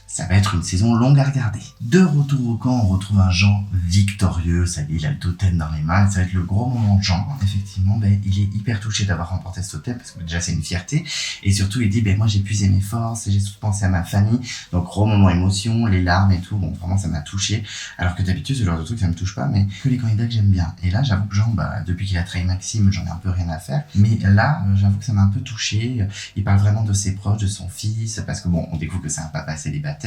ça va être une saison longue à regarder. De retour au camp, on retrouve un Jean victorieux. Ça y est, il a le totem dans les mains. Ça va être le gros moment de Jean. Effectivement, il est hyper touché d'avoir remporté ce totem parce que déjà c'est une fierté. Et surtout, il dit, moi j'ai puisé mes forces et j'ai surtout pensé à ma famille. Donc gros moment émotion, les larmes et tout. Bon, vraiment, ça m'a touché. Alors que d'habitude, ce genre de truc, ça me touche pas, mais que les candidats que j'aime bien. Et là, j'avoue que Jean, depuis qu'il a trahi Maxime, j'en ai un peu rien à faire. Mais là, j'avoue que ça m'a un peu touché. Il parle vraiment de ses proches, de son fils, parce que bon, on découvre que c'est un papa célibataire,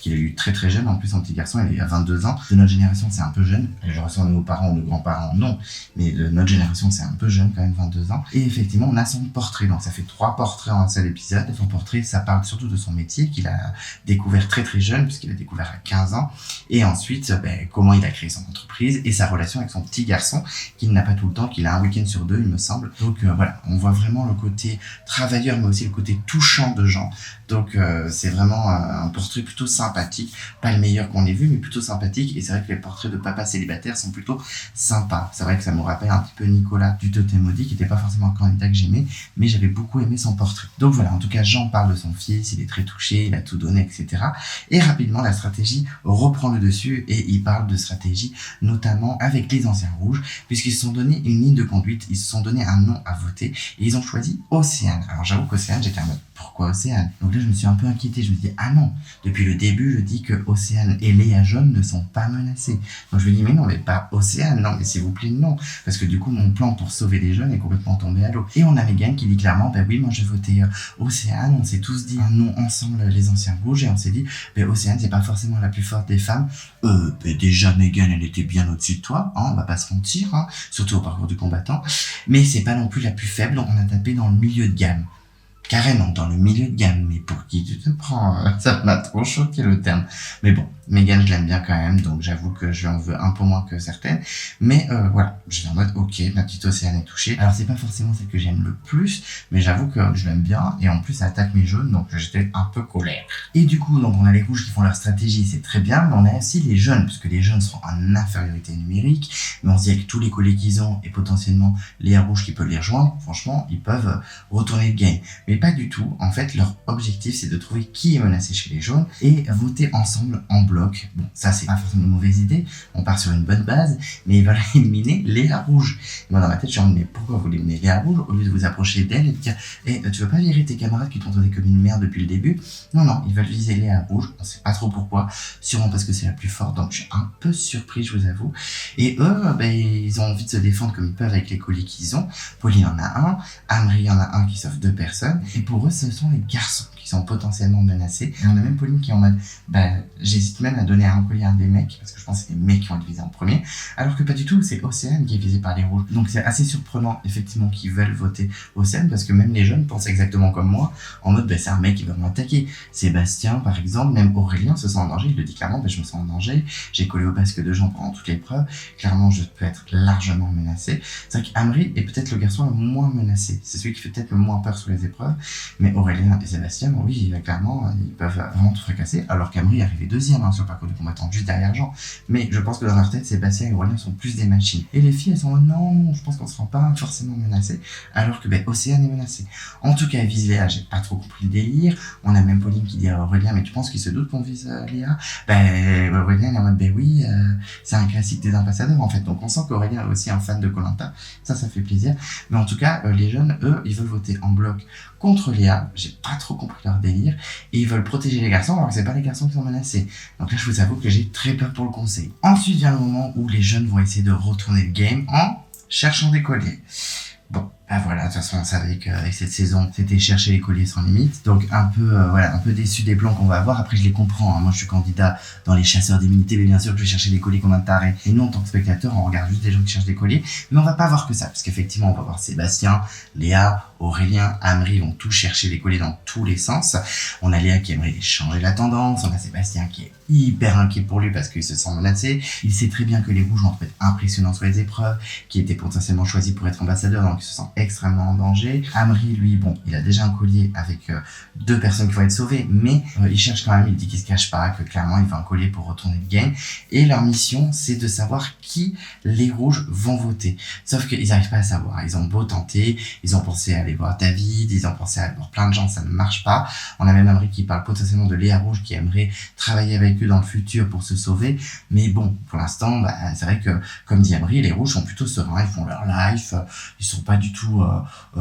qu'il a eu très très jeune, en plus son petit garçon il a 22 ans, de notre génération c'est un peu jeune, je ressens de nos parents ou de grands-parents non, mais de notre génération c'est un peu jeune quand même, 22 ans, et effectivement on a son portrait, donc ça fait 3 portraits en un seul épisode. Son portrait ça parle surtout de son métier qu'il a découvert très très jeune, puisqu'il a découvert à 15 ans, et ensuite comment il a créé son entreprise, et sa relation avec son petit garçon, qu'il n'a pas tout le temps, qu'il a un week-end sur 2 il me semble, donc voilà, on voit vraiment le côté travailleur mais aussi le côté touchant de Jean, donc c'est vraiment un portrait plutôt sympathique, pas le meilleur qu'on ait vu mais plutôt sympathique, et c'est vrai que les portraits de papa célibataires sont plutôt sympas. C'est vrai que ça me rappelle un petit peu Nicolas du Totem Maudit qui était pas forcément un candidat que j'aimais, mais j'avais beaucoup aimé son portrait. Donc voilà, en tout cas Jean parle de son fils, il est très touché, il a tout donné, etc. Et rapidement la stratégie reprend le dessus et il parle de stratégie notamment avec les anciens rouges, puisqu'ils se sont donné une ligne de conduite, ils se sont donné un nom à voter et ils ont choisi Océane. Alors j'avoue qu'Océane, j'étais en mode pourquoi Océane? Donc là je me suis un peu inquiété, je me dis ah non, depuis le début je dis que Océane et Léa Jaune ne sont pas menacés. Donc je lui dis mais non, mais pas Océane, non mais s'il vous plaît non, parce que du coup mon plan pour sauver les jeunes est complètement tombé à l'eau. Et on a Megan qui dit clairement oui moi j'ai voté Océane, on s'est tous dit un nom ensemble les anciens rouges et on s'est dit Océane c'est pas forcément la plus forte des femmes. Déjà Megan elle était bien au-dessus de toi, hein, on va pas se mentir, hein, surtout au parcours du combattant, mais c'est pas non plus la plus faible, on a tapé dans le milieu de gamme. Carrément dans le milieu de gamme, mais pour qui tu te prends? Ça m'a trop choqué le terme. Mais bon, Megan je l'aime bien quand même, donc j'avoue que je lui en veux un peu moins que certaines. Mais voilà, je suis en mode ok, ma petite Océane est touchée. Alors c'est pas forcément celle que j'aime le plus, mais j'avoue que je l'aime bien, et en plus ça attaque mes jaunes, donc j'étais un peu colère. Et du coup, donc on a les rouges qui font leur stratégie, c'est très bien, mais on a aussi les jeunes, puisque les jeunes sont en infériorité numérique, mais on se dit avec tous les collets qu'ils ont, et potentiellement les rouges qui peuvent les rejoindre, franchement, ils peuvent retourner le game. Mais pas du tout, en fait leur objectif c'est de trouver qui est menacé chez les jaunes et voter ensemble en bloc. Bon, ça c'est pas forcément une mauvaise idée, on part sur une bonne base, mais ils veulent éliminer Léa Rouge. Et moi dans ma tête je suis en mode mais pourquoi vous éliminez Léa Rouge au lieu de vous approcher d'elle et de dire tu veux pas virer tes camarades qui t'ont traité comme une merde depuis le début? Non, ils veulent viser Léa Rouge, on sait pas trop pourquoi, sûrement parce que c'est la plus forte, donc je suis un peu surpris je vous avoue. Et eux, ils ont envie de se défendre comme ils peuvent avec les colis qu'ils ont. Pauline en a un, Amri en a un qui sauve 2 personnes, et pour eux ce sont les garçons qui qui sont potentiellement menacés. Et on a même Pauline qui est en mode, j'hésite même à donner un collier à un des mecs, parce que je pense que c'est les mecs qui vont être visés en premier, alors que pas du tout, c'est Océane qui est visée par les rouges. Donc c'est assez surprenant, effectivement, qu'ils veulent voter Océane, parce que même les jeunes pensent exactement comme moi, en mode, c'est un mec qui va m'attaquer. Sébastien, par exemple, même Aurélien se sent en danger, il le dit clairement, je me sens en danger, j'ai collé au basque de gens pendant toute l'épreuve, clairement je peux être largement menacé. C'est vrai qu'Amri est peut-être le garçon le moins menacé, c'est celui qui fait peut-être le moins peur sur les épreuves, mais Aurélien et Sébastien, oui, clairement, ils peuvent vraiment tout fracasser, alors qu'Amri est arrivé deuxième sur le parcours du combattant, juste derrière Jean. Mais je pense que dans leur tête, Sébastien et Aurélien sont plus des machines. Et les filles, elles sont non, je pense qu'on se rend pas forcément menacé, alors que Océane est menacée. En tout cas, elle vise Léa, j'ai pas trop compris le délire. On a même Pauline qui dit à Aurélien, mais tu penses qu'il se doute qu'on vise Léa? Aurélien est en mode, oui, c'est un classique des ambassadeurs en fait. Donc on sent qu'Aurélien est aussi un fan de Koh-Lanta, ça fait plaisir. Mais en tout cas, les jeunes, eux, ils veulent voter en bloc contre Léa, j'ai pas trop compris leur délire, et ils veulent protéger les garçons alors que c'est pas les garçons qui sont menacés. Donc là, je vous avoue que j'ai très peur pour le conseil. Ensuite vient le moment où les jeunes vont essayer de retourner le game en cherchant des colliers. Bon, voilà, de toute façon, on savait qu'avec cette saison, c'était chercher les colliers sans limite. Donc, un peu déçu des plans qu'on va avoir. Après, je les comprends, hein. Moi, je suis candidat dans les chasseurs d'immunité, mais bien sûr que je vais chercher des colliers comme un taré. Et nous, en tant que spectateurs, on regarde juste des gens qui cherchent des colliers. Mais on va pas voir que ça, parce qu'effectivement, on va voir Sébastien, Léa, Aurélien, Amri vont tous chercher les colliers dans tous les sens. On a Léa qui aimerait changer la tendance. On a Sébastien qui est hyper inquiet pour lui parce qu'il se sent menacé. Il sait très bien que les rouges vont être impressionnants sur les épreuves, qui étaient potentiellement choisis pour être ambassadeurs, donc il se sent extrêmement en danger. Amri, lui, il a déjà un collier avec 2 personnes qui vont être sauvées, mais il cherche quand même, il dit qu'il se cache pas, que clairement il veut un collier pour retourner le game. Et leur mission, c'est de savoir qui les rouges vont voter. Sauf qu'ils n'arrivent pas à savoir. Ils ont beau tenter, ils ont pensé à aller voir David, ils ont pensé à aller voir plein de gens, ça ne marche pas. On a même Amri qui parle potentiellement de Léa Rouge qui aimerait travailler avec eux dans le futur pour se sauver. Mais bon, pour l'instant, c'est vrai que, comme dit Amri, les rouges sont plutôt sereins, ils font leur life, ils sont pas du tout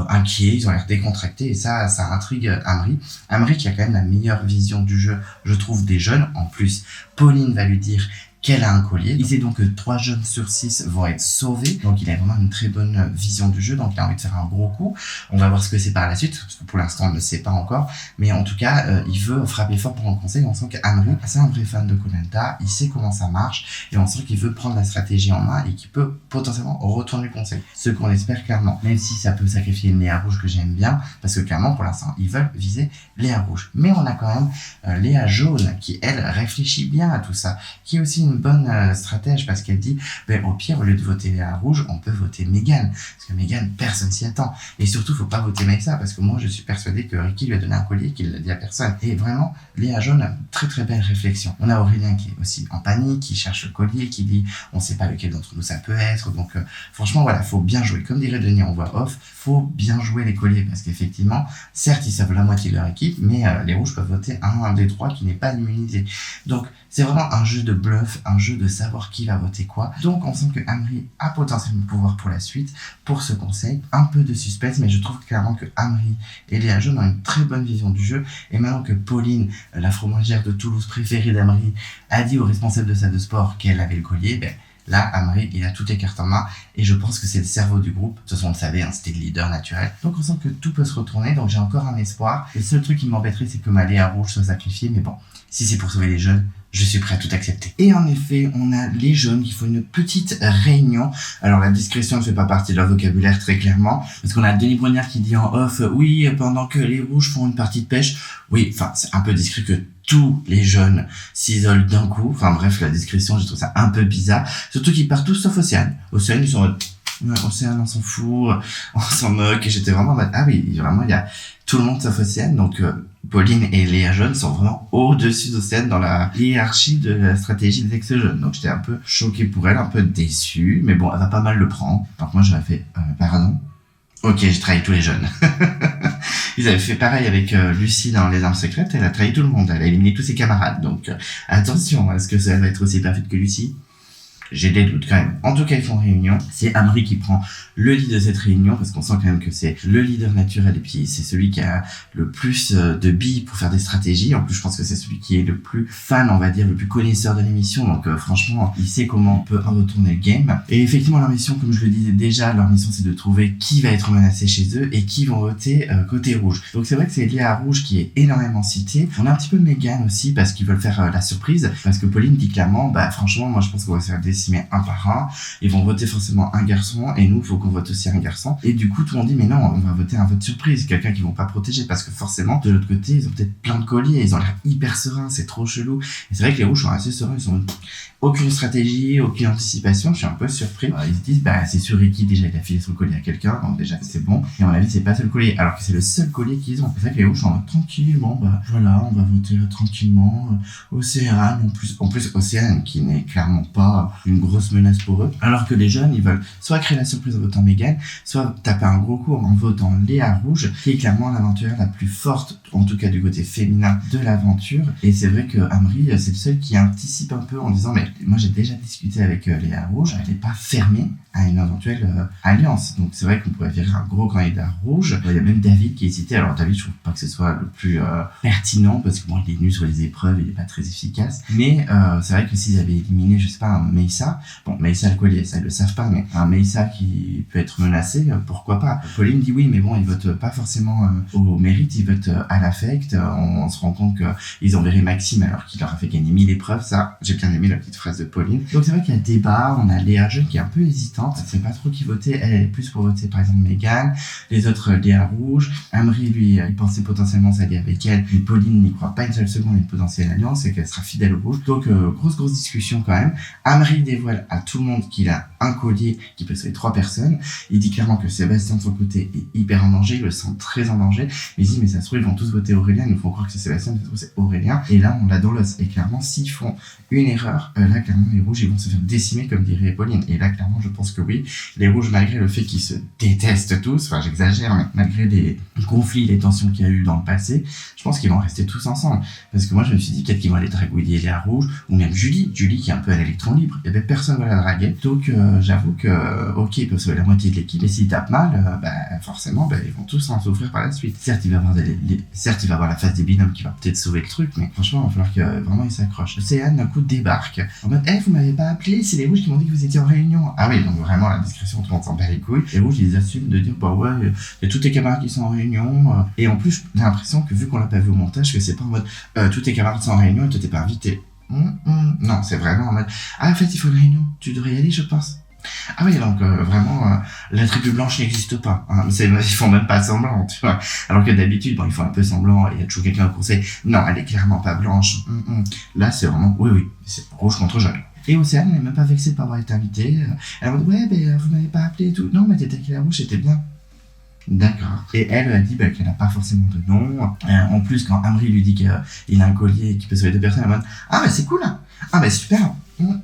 inquiets, ils ont l'air décontractés et ça intrigue Amri. Amri qui a quand même la meilleure vision du jeu, je trouve, des jeunes. En plus, Pauline va lui dire qu'elle a un collier. Il sait donc que 3 jeunes sur 6 vont être sauvés. Donc il a vraiment une très bonne vision du jeu. Donc il a envie de faire un gros coup. On va voir ce que c'est par la suite, parce que pour l'instant on ne sait pas encore. Mais en tout cas, il veut frapper fort pour le conseil. On sent qu'Amri, c'est un vrai fan de Koh-Lanta. Il sait comment ça marche. Et on sent qu'il veut prendre la stratégie en main et qu'il peut potentiellement retourner le conseil. Ce qu'on espère clairement. Même si ça peut sacrifier une Léa Rouge que j'aime bien. Parce que clairement, pour l'instant, ils veulent viser Léa Rouge. Mais on a quand même Léa Jaune qui, elle, réfléchit bien à tout ça. Qui est aussi une bonne stratège parce qu'elle dit au pire, au lieu de voter Léa Rouge, on peut voter Mégane parce que Mégane, personne s'y attend et surtout faut pas voter Maïssa parce que moi je suis persuadé que Ricky lui a donné un collier qu'il l'a dit à personne. Et vraiment, Léa Jaune a une très très belle réflexion. On a Aurélien qui est aussi en panique, qui cherche le collier, qui dit on sait pas lequel d'entre nous ça peut être. Donc franchement voilà, faut bien jouer, comme dirait Denis en voix off, faut bien jouer les colliers parce qu'effectivement certes ils savent la moitié de leur équipe, mais les rouges peuvent voter un des 3 qui n'est pas immunisé. Donc c'est vraiment un jeu de bluff, un jeu de savoir qui va voter quoi. Donc on sent que Amri a potentiellement le pouvoir pour la suite, pour ce conseil. Un peu de suspense, mais je trouve clairement que Amri et Léa Jaune ont une très bonne vision du jeu. Et maintenant que Pauline, la fromagère de Toulouse préférée d'Amri, a dit au responsable de salle de sport qu'elle avait le collier, là, Amri, il a toutes les cartes en main et je pense que c'est le cerveau du groupe. De toute façon, on le savait, c'était le leader naturel. Donc on sent que tout peut se retourner, donc j'ai encore un espoir. Le seul truc qui m'embêterait, c'est que ma Léa Rouge soit sacrifiée, mais bon, si c'est pour sauver les jeunes, je suis prêt à tout accepter. Et en effet, on a les jeunes qui font une petite réunion. Alors la discrétion ne fait pas partie de leur vocabulaire très clairement, parce qu'on a Denis Brognard qui dit en off, oui, pendant que les rouges font une partie de pêche. Oui, enfin, c'est un peu discret que tous les jeunes s'isolent d'un coup. Enfin bref, la discrétion, je trouve ça un peu bizarre. Surtout qu'ils partent tous sauf Océane. Océane, ils sont en mode, Océane, on s'en fout, on s'en moque. Et j'étais vraiment en mode, ah oui, vraiment, il y a tout le monde sauf Océane. Donc, Pauline et Léa Jaune sont vraiment au-dessus d'Océane dans la hiérarchie de la stratégie des ex-jeunes. Donc, j'étais un peu choqué pour elle, un peu déçu. Mais bon, elle va pas mal le prendre. Donc, moi, j'aurais fait, pardon. Ok, j'ai trahi tous les jeunes. Ils avaient fait pareil avec Lucie dans Les Armes Secrètes. Elle a trahi tout le monde. Elle a éliminé tous ses camarades. Donc, attention, est-ce que ça va être aussi parfaite que Lucie? j'ai des doutes quand même. En tout cas, ils font réunion. C'est Amri qui prend le lead de cette réunion parce qu'on sent quand même que c'est le leader naturel et puis c'est celui qui a le plus de billes pour faire des stratégies. En plus, je pense que c'est celui qui est le plus fan, on va dire, le plus connaisseur de l'émission. Donc franchement, il sait comment on peut retourner le game. Et effectivement, leur mission, comme je le disais déjà, leur mission c'est de trouver qui va être menacé chez eux et qui vont voter côté rouge. Donc c'est vrai que c'est Léa Rouge qui est énormément citée. On a un petit peu Megan aussi parce qu'ils veulent faire la surprise. Parce que Pauline dit clairement, franchement, moi je pense qu'on va se faire décimer un par un. Ils vont voter forcément un garçon et nous, il faut qu'on vote aussi un garçon. Et du coup, tout le monde dit, mais non, on va voter un vote surprise, quelqu'un qu'ils vont pas protéger parce que forcément, de l'autre côté, ils ont peut-être plein de colliers, ils ont l'air hyper sereins, c'est trop chelou. Et c'est vrai que les rouges sont assez sereins, ils ont aucune stratégie, aucune anticipation, je suis un peu surpris. Alors, ils se disent, c'est sûr, Ricky, déjà, il a filé son collier à quelqu'un, donc déjà, c'est bon. Et à mon avis, c'est pas le collier, alors que c'est le seul collier qu'ils ont. C'est vrai que les rouges sont tranquilles, voilà, on va voter tranquillement. Océane, en plus, Océane, qui n'est clairement pas une grosse menace pour eux. Alors que les jeunes, ils veulent soit créer la surprise en votant Megan, soit taper un gros coup en votant Léa Rouge, qui est clairement l'aventurière la plus forte, en tout cas du côté féminin de l'aventure. Et c'est vrai que Amri, c'est le seul qui anticipe un peu en disant, mais moi j'ai déjà discuté avec Léa Rouge, elle n'est pas fermée à une éventuelle alliance. Donc c'est vrai qu'on pourrait virer un gros candidat rouge. Il y a même David qui est cité. Alors David, je trouve pas que ce soit le plus pertinent parce que bon, il est nul sur les épreuves, il est pas très efficace. Mais c'est vrai que s'ils avaient éliminé, je sais pas, un Meissa, bon, Meissa le collier, ça ils le savent pas, mais un Meissa qui peut être menacé, pourquoi pas. Pauline dit oui, mais bon, ils votent pas forcément au mérite, ils votent à l'affect. On se rend compte qu'ils ont viré Maxime alors qu'il leur a fait gagner 1000 épreuves. Ça, j'ai bien aimé la petite phrase de Pauline. Donc c'est vrai qu'il y a débat, on a Léa Jeune qui est un peu hésitante, elle sait pas trop qui voter, elle est plus pour voter par exemple Megan, les autres Léa Rouge, Amri lui, il pensait potentiellement s'allier avec elle, mais Pauline n'y croit pas une seule seconde à une potentielle alliance et qu'elle sera fidèle au rouge. Donc grosse discussion quand même. Amri dévoile à tout le monde qu'il a un collier qui peut sauver 3 personnes. Il dit clairement que Sébastien de son côté est hyper en danger, il le sent très en danger, mais il dit mais ça se trouve ils vont tous voter Aurélien, ils nous font croire que c'est Sébastien, mais ça se trouve c'est Aurélien, et là on l'a dans l'os. Et clairement s'ils font une erreur, là clairement les rouges ils vont se faire décimer comme dirait Pauline. Et là clairement je pense que oui, les rouges malgré le fait qu'ils se détestent tous, enfin j'exagère, mais malgré les conflits, les tensions qu'il y a eu dans le passé, je pense qu'ils vont rester tous ensemble. Parce que moi je me suis dit peut-être qu'ils vont aller dragouiller Léa Rouge, ou même Julie qui est un peu à l'électron libre, et personne va la draguer. Donc j'avoue que ok, ils peuvent sauver la moitié de l'équipe, mais s'ils tapent mal, forcément ils vont tous en souffrir par la suite. Certes il va y avoir la phase des binômes qui va peut-être sauver le truc, mais franchement il va falloir que vraiment ils s'accrochent. Océane d'un coup débarque en mode vous m'avez pas appelé, c'est les rouges qui m'ont dit que vous étiez en réunion. Ah oui, donc vraiment la discrétion, tout le monde s'en bat les couilles. Les rouges ils assument de dire ouais, il y a tous tes camarades qui sont en réunion, et en plus j'ai l'impression que vu qu'on l'a pas vu au montage, que c'est pas en mode tous tes camarades sont en réunion et toi t'es pas invité. Non, c'est vraiment en mode en fait il faut une réunion, tu devrais y aller je pense. Ah oui, donc vraiment, la tribu blanche n'existe pas. Hein. Ils font même pas semblant, tu vois. Alors que d'habitude, ils font un peu semblant et il y a toujours quelqu'un au conseil. Non, elle est clairement pas blanche. Là, c'est vraiment, oui, c'est rouge contre jaune. Et Océane, elle est même pas vexée de pas avoir été invitée. Elle va dire, vous m'avez pas appelé et tout. Non, mais t'étais avec la rouge, c'était bien. D'accord. Et elle a dit qu'elle n'a pas forcément de nom. En plus, quand Amri lui dit qu'il a un collier qui peut sauver 2 personnes, elle va dire c'est cool. Super.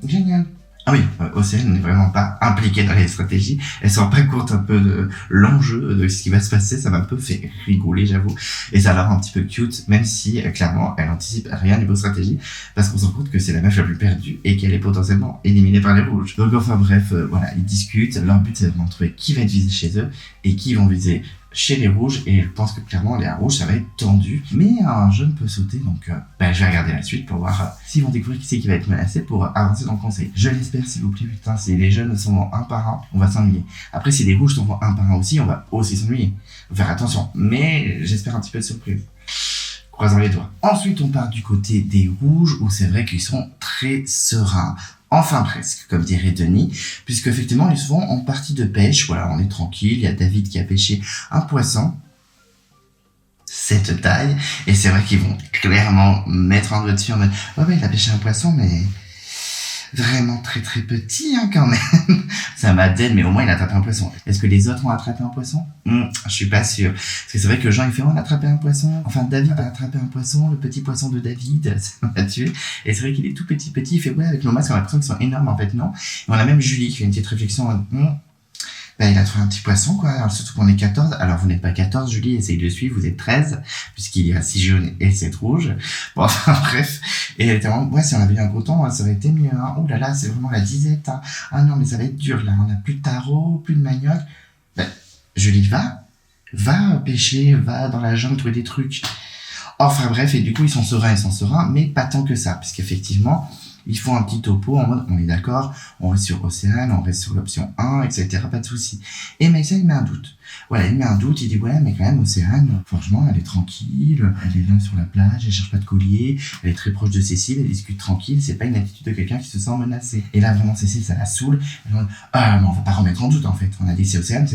Génial. Ah oui, Océane n'est vraiment pas impliquée dans les stratégies. Elle se rend pas compte un peu de l'enjeu de ce qui va se passer. Ça m'a un peu fait rigoler, j'avoue. Et ça la rend un petit peu cute, même si, clairement, elle anticipe rien niveau stratégie. Parce qu'on se rend compte que c'est la meuf la plus perdue et qu'elle est potentiellement éliminée par les rouges. Donc enfin bref, voilà, ils discutent. Leur but, c'est de trouver qui va être visé chez eux et qui vont viser chez les rouges, et je pense que clairement les rouges ça va être tendu, mais un jeune peut sauter, donc je vais regarder la suite pour voir s'ils vont découvrir qui c'est qui va être menacé pour avancer dans le conseil. Je l'espère s'il vous plaît, putain, si les jeunes sont un par un, on va s'ennuyer. Après si les rouges sont un par un aussi, on va aussi s'ennuyer. Faut faire attention, mais j'espère un petit peu de surprise. Croisons les doigts. Ensuite on part du côté des rouges, où c'est vrai qu'ils sont très sereins. Enfin presque, comme dirait Denis, puisque effectivement ils vont en partie de pêche, voilà, on est tranquille, il y a David qui a pêché un poisson, cette taille, et c'est vrai qu'ils vont clairement mettre un doigt dessus en mode il a pêché un poisson, mais vraiment très très petit quand même. Ça m'a dead, mais au moins il a attrapé un poisson. Est-ce que les autres ont attrapé un poisson? Je suis pas sûr. Parce que c'est vrai que Jean il fait on a attrapé un poisson. Enfin David a attrapé un poisson, le petit poisson de David, ça m'a tué. Et c'est vrai qu'il est tout petit, il fait avec nos masques on a l'impression qu'ils sont énormes, en fait non. Et on a même Julie qui fait une petite réflexion. Il a trouvé un petit poisson, quoi. Alors, surtout qu'on est 14. Alors, vous n'êtes pas 14, Julie, essaye de suivre. Vous êtes 13, puisqu'il y a 6 jaunes et 7 rouges. Bon, enfin, bref. Et elle était vraiment, ouais, si on avait eu un gros temps, ça aurait été mieux, hein. Oh là là, c'est vraiment la disette, hein. Ah non, mais ça va être dur, là. On n'a plus de tarot, plus de manioc. Ben, Julie, va pêcher, va dans la jungle trouver des trucs. Enfin bref, et du coup, ils sont sereins, mais pas tant que ça, puisqu'effectivement, ils font un petit topo en mode, on est d'accord, on reste sur Océane, on reste sur l'option 1, etc., pas de souci. Et Maïssa, il met un doute. Voilà, il met un doute, il dit, ouais, mais quand même, Océane, franchement, elle est tranquille, elle est là sur la plage, elle cherche pas de collier, elle est très proche de Cécile, elle discute tranquille, c'est pas une attitude de quelqu'un qui se sent menacé. Et là, vraiment, Cécile, ça la saoule, elle dit, ah, mais on va pas remettre en doute, en fait, on a dit c'est Océane.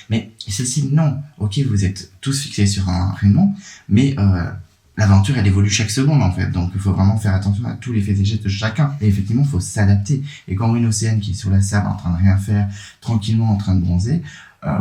Mais Cécile, non, ok, vous êtes tous fixés sur un prénom, mais l'aventure, elle évolue chaque seconde, en fait. Donc, il faut vraiment faire attention à tous les faits et gestes de chacun. Et effectivement, il faut s'adapter. Et quand une Océane qui est sur la sable, en train de rien faire, tranquillement en train de bronzer,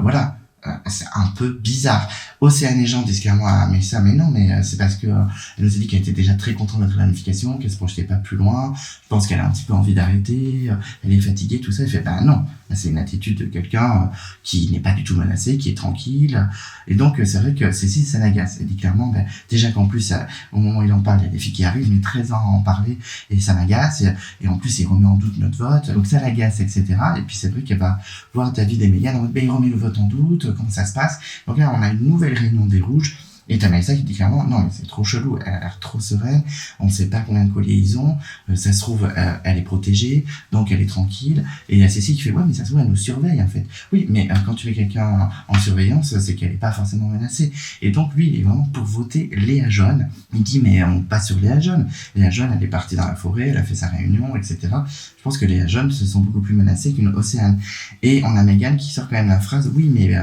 voilà. C'est un peu bizarre. Océane et Jean disent clairement à Maïssa, mais non, mais c'est parce que elle nous a dit qu'elle était déjà très contente d'être à l'unification, qu'elle se projetait pas plus loin. Je pense qu'elle a un petit peu envie d'arrêter, elle est fatiguée, tout ça. Elle fait, bah non, c'est une attitude de quelqu'un qui n'est pas du tout menacé, qui est tranquille. Et donc, c'est vrai que Cécile, ça l'agace. Elle dit clairement, déjà qu'en plus, au moment où il en parle, il y a des filles qui arrivent, mais 13 ans à en parler, et ça m'agace. Et en plus, il remet en doute notre vote. Donc, ça l'agace, etc. Et puis, c'est vrai qu'elle va voir David et Mégane en mode, il remet le vote en doute, comment ça se passe. Donc là, on a une nouvelle réunion des rouges. Et t'as Maïssa qui dit clairement, non, mais c'est trop chelou, elle a l'air trop sereine, on ne sait pas combien de colliers ils ont, ça se trouve, elle est protégée, donc elle est tranquille. Et il y a Cécile qui fait, ouais, mais ça se trouve, elle nous surveille, en fait. Oui, mais quand tu mets quelqu'un en surveillance, c'est qu'elle n'est pas forcément menacée. Et donc, lui, il est vraiment pour voter Léa Jaune. Il dit, mais on passe sur Léa Jaune. Léa Jaune, elle est partie dans la forêt, elle a fait sa réunion, etc. Je pense que Léa Jaune se sent beaucoup plus menacée qu'une Océane. Et on a Mégane qui sort quand même la phrase, oui, mais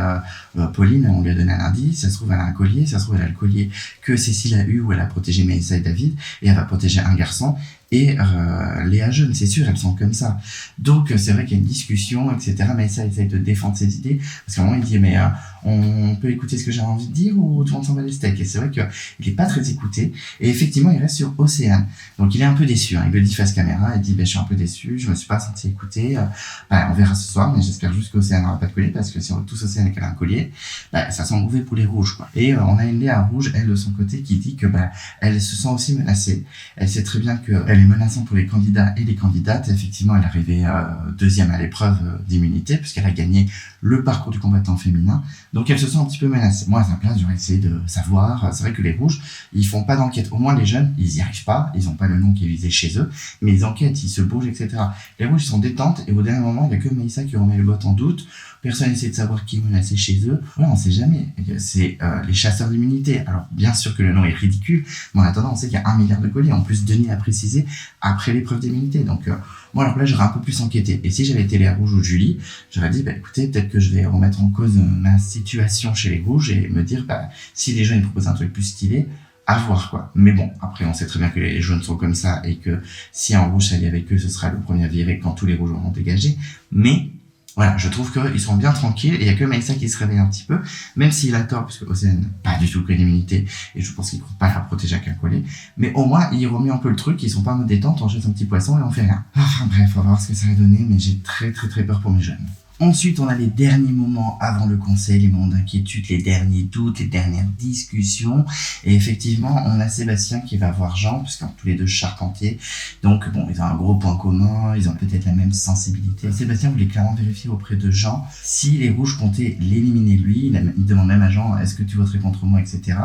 Pauline, on lui a donné un indice, ça se trouve, elle a un collier, ça se trouve, elle a le collier que Cécile a eu où elle a protégé Maïssa et David, et elle va protéger un garçon. Et Léa Jeune, c'est sûr, elles sont comme ça. Donc c'est vrai qu'il y a une discussion, etc. Maïssa essaye de défendre ses idées, parce qu'à un moment il dit, mais on peut écouter ce que j'ai envie de dire ou tout le monde s'en va les steaks. Et c'est vrai qu'il est pas très écouté. Et effectivement, il reste sur Océane. Donc il est un peu déçu. Hein. Il le dit face caméra, il dit, je suis un peu déçu, je me suis pas senti écouté. On verra ce soir, mais j'espère juste qu'Océane n'aura pas de collier, parce que si on veut tous Océane et qu'elle a un collier, ça sent mauvais pour les rouges, quoi. Et on a une Léa rouge, elle de son côté, qui dit que elle se sent aussi menacée. Elle sait très bien que elle est menaçante pour les candidats et les candidates. Effectivement, elle est arrivée deuxième à l'épreuve d'immunité, puisqu'elle a gagné le parcours du combattant féminin. Donc elle se sent un petit peu menacée. Moi, à sa place, j'aurais essayé de savoir. C'est vrai que les rouges, ils font pas d'enquête. Au moins, les jeunes, ils y arrivent pas. Ils ont pas le nom qui est visé chez eux. Mais ils enquêtent, ils se bougent, etc. Les rouges, ils sont détentes. Et au dernier moment, il y a que Maïssa qui remet le vote en doute. Personne essaie de savoir qui est menacé chez eux. Voilà, on sait jamais. C'est les chasseurs d'immunité. Alors, bien sûr que le nom est ridicule, mais en attendant, on sait qu'il y a 1 milliard de colliers. En plus, Denis a précisé après l'épreuve d'immunité. Donc, moi, alors là, j'aurais un peu plus enquêté. Et si j'avais été les rouges ou Julie, j'aurais dit, écoutez, peut-être que je vais remettre en cause ma situation chez les rouges et me dire, si les gens ils proposent un truc plus stylé, à voir, quoi. Mais bon, après, on sait très bien que les jaunes sont comme ça et que si un rouge s'allie avec eux, ce sera le premier à virer quand tous les rouges auront dégagé. Mais, voilà, je trouve qu'ils sont bien tranquilles et il y a que Maïssa qui se réveille un petit peu, même s'il a tort, parce que Océane n'a pas du tout que l'immunité et je pense qu'il ne peut pas la protéger avec un collier. Mais au moins, il remet un peu le truc, ils sont pas en mode détente, on jette un petit poisson et on fait rien. Enfin bref, on va voir ce que ça va donner, mais j'ai très très très peur pour mes jeunes. Ensuite, on a les derniers moments avant le conseil, les moments d'inquiétude, les derniers doutes, les dernières discussions. Et effectivement, on a Sébastien qui va voir Jean, parce qu'ils sont tous les deux charpentiers. Donc bon, ils ont un gros point commun, ils ont peut-être la même sensibilité. Sébastien voulait clairement vérifier auprès de Jean si les rouges comptaient l'éliminer lui. Il demande même à Jean, est-ce que tu voterais contre moi, etc.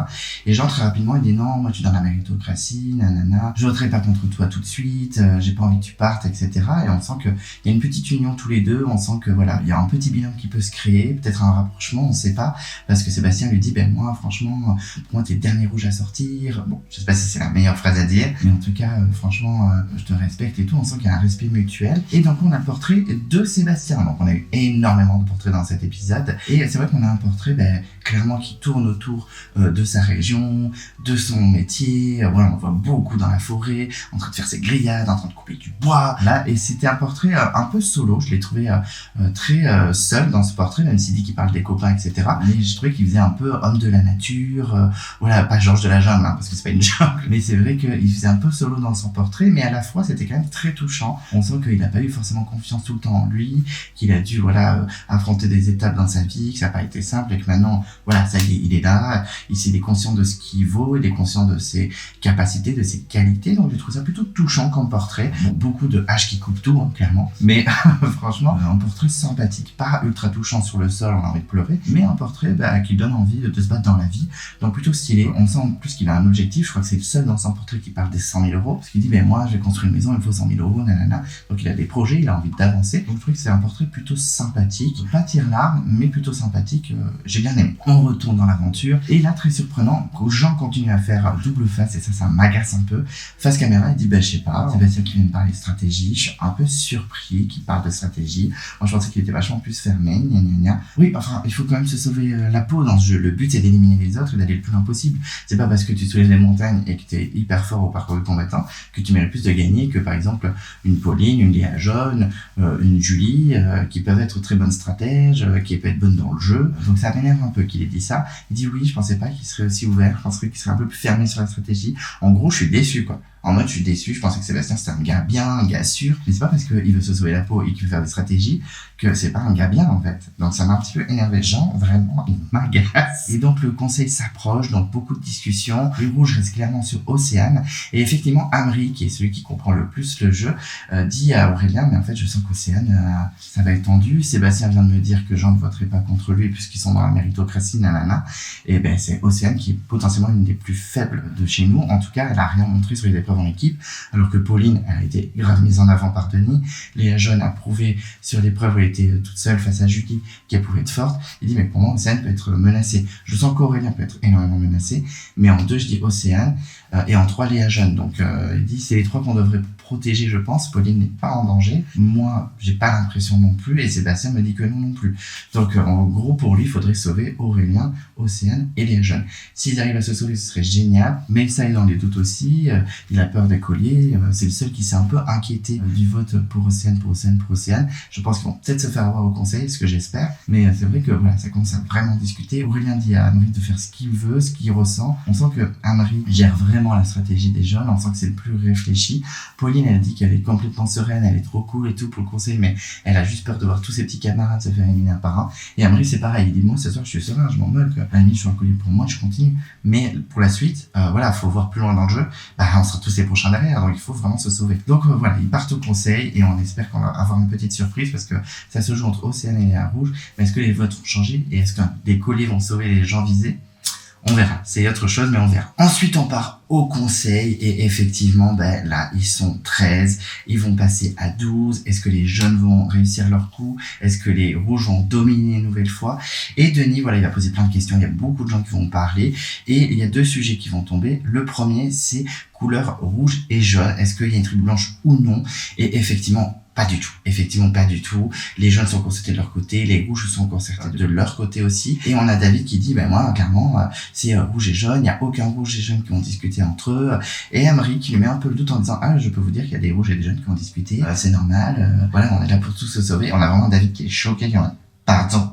Et Jean, très rapidement, il dit non, moi tu es dans la méritocratie, nanana, je voterai pas contre toi tout de suite, j'ai pas envie que tu partes, etc. Et on sent qu'il y a une petite union tous les deux, on sent que voilà, il y a un petit binôme qui peut se créer, peut-être un rapprochement, on sait pas, parce que Sébastien lui dit, moi, franchement, pour moi, t'es le dernier rouge à sortir. Bon, je sais pas si c'est la meilleure phrase à dire, mais en tout cas, franchement, je te respecte et tout, on sent qu'il y a un respect mutuel. Et donc, on a le portrait de Sébastien. Donc, on a eu énormément de portraits dans cet épisode, et c'est vrai qu'on a un portrait, clairement, qui tourne autour de sa région, de son métier. Voilà, on le voit beaucoup dans la forêt, en train de faire ses grillades, en train de couper du bois, là, et c'était un portrait un peu solo, je l'ai trouvé très seul dans ce portrait, même s'il dit qu'il parle des copains, etc. Mais je trouvais qu'il faisait un peu homme de la nature, voilà, pas Georges de la jungle, parce que c'est pas une jungle, mais c'est vrai qu'il faisait un peu solo dans son portrait, mais à la fois c'était quand même très touchant. On sent qu'il n'a pas eu forcément confiance tout le temps en lui, qu'il a dû, affronter des étapes dans sa vie, que ça n'a pas été simple, et que maintenant, voilà, ça y est, il est là, il est conscient de ce qu'il vaut, il est conscient de ses capacités, de ses qualités, donc je trouve ça plutôt touchant comme portrait. Bon, beaucoup de haches qui coupent tout, hein, clairement, mais franchement, un portrait sympathique, pas ultra touchant sur le sol, on a envie de pleurer, mais un portrait qui donne envie de se battre dans la vie, donc plutôt stylé. On sent en plus qu'il a un objectif, je crois que c'est le seul dans son portrait qui parle des 100 000 euros, parce qu'il dit, moi, j'ai construit une maison, il me faut 100 000 euros, nanana, donc il a des projets, il a envie d'avancer, donc je trouve que c'est un portrait plutôt sympathique, pas tire-larme, mais plutôt sympathique, j'ai bien aimé. On retourne dans l'aventure, et là, très surprenant, Jean continue à faire double face, et ça m'agace un peu. Face caméra, il dit, je sais pas, Sébastien qui vient de parler de stratégie, je suis un peu surpris qu'il parle de stratégie. Moi, je pensais qu'il était vachement plus fermé, gna gna gna. Oui, enfin, il faut quand même se sauver la peau dans ce jeu. Le but, c'est d'éliminer les autres et d'aller le plus loin possible. C'est pas parce que tu soulèves les montagnes et que t'es hyper fort au parcours du combattant que tu mérites plus de gagner que, par exemple, une Pauline, une Léa Jaune, une Julie, qui peuvent être très bonnes stratèges, qui peuvent être bonnes dans le jeu. Donc ça m'énerve un peu qu'il ait dit ça. Il dit oui, je pensais pas qu'il serait aussi ouvert, je pensais qu'il serait un peu plus fermé sur la stratégie. En gros, je suis déçu, quoi. En mode, je suis déçu, je pensais que Sébastien c'était un gars bien, un gars sûr, mais c'est pas parce qu'il veut se sauver la peau et qu'il veut faire des stratégies que c'est pas un gars bien en fait. Donc ça m'a un petit peu énervé. Jean, vraiment, il m'agace. Et donc le conseil s'approche, donc beaucoup de discussions. Les rouges restent clairement sur Océane. Et effectivement, Amri, qui est celui qui comprend le plus le jeu, dit à Aurélien, mais en fait je sens qu'Océane, ça va être tendu. Sébastien vient de me dire que Jean ne voterait pas contre lui puisqu'ils sont dans la méritocratie, nanana. Et c'est Océane qui est potentiellement une des plus faibles de chez nous. En tout cas, elle a rien montré sur les épreuves en équipe, alors que Pauline, elle a été grave mise en avant par Denis. Léa Jaune a prouvé sur l'épreuve où elle était toute seule face à Julie qu'elle pouvait être forte. Il dit, mais pour moi, Océane peut être menacée. Je sens qu'Aurélien peut être énormément menacé, mais en 2, je dis Océane, et en 3, Léa Jaune. Donc, il dit, c'est les 3 qu'on devrait protéger, je pense. Pauline n'est pas en danger. Moi, j'ai pas l'impression non plus, et Sébastien me dit que non plus. Donc, en gros, pour lui, il faudrait sauver Aurélien, Océane et Léa Jaune. S'ils arrivent à se sauver, ce serait génial, mais ça est dans les doutes aussi. Il a peur des colliers. C'est le seul qui s'est un peu inquiété du vote pour Océane. Je pense qu'ils vont peut-être se faire avoir au conseil, ce que j'espère. Mais c'est vrai que voilà, ça commence à vraiment discuter. Aurélien dit à Amri de faire ce qu'il veut, ce qu'il ressent. On sent que Amri gère vraiment la stratégie des jeunes. On sent que c'est le plus réfléchi. Pauline, elle dit qu'elle est complètement sereine, elle est trop cool et tout pour le conseil, mais elle a juste peur de voir tous ses petits camarades se faire éliminer un par un. Et Amri, c'est pareil. Il dit, moi, ce soir, je suis serein, je m'en moque. À la limite, je suis un collier pour moi, je continue. Mais pour la suite, voilà, faut voir plus loin dans le jeu. On sera tous les prochains derrière, donc il faut vraiment se sauver. Donc voilà, ils partent au conseil et on espère qu'on va avoir une petite surprise parce que ça se joue entre Océane et Léa Rouge. Mais est-ce que les votes vont changer et est-ce que des colliers vont sauver les gens visés? On verra, c'est autre chose, mais on verra. Ensuite, on part au conseil et effectivement, là, ils sont 13, ils vont passer à 12. Est-ce que les jeunes vont réussir leur coup? Est-ce que les rouges vont dominer une nouvelle fois? Et Denis, voilà, il va poser plein de questions, il y a beaucoup de gens qui vont parler et il y a 2 sujets qui vont tomber. Le premier, c'est couleur rouge et jaune. Est-ce qu'il y a une tribu blanche ou non? Et effectivement, pas du tout. Effectivement, pas du tout. Les jeunes sont concertés de leur côté, les rouges sont concertés de leur côté aussi. Et on a David qui dit, moi, clairement, c'est rouge et jaune, il n'y a aucun rouge et jaune qui ont discuté entre eux. Et Amri qui lui met un peu le doute en disant, je peux vous dire qu'il y a des rouges et des jaunes qui ont discuté, c'est normal, voilà, on est là pour tous se sauver. On a vraiment David qui est choqué, qui en a, pardon.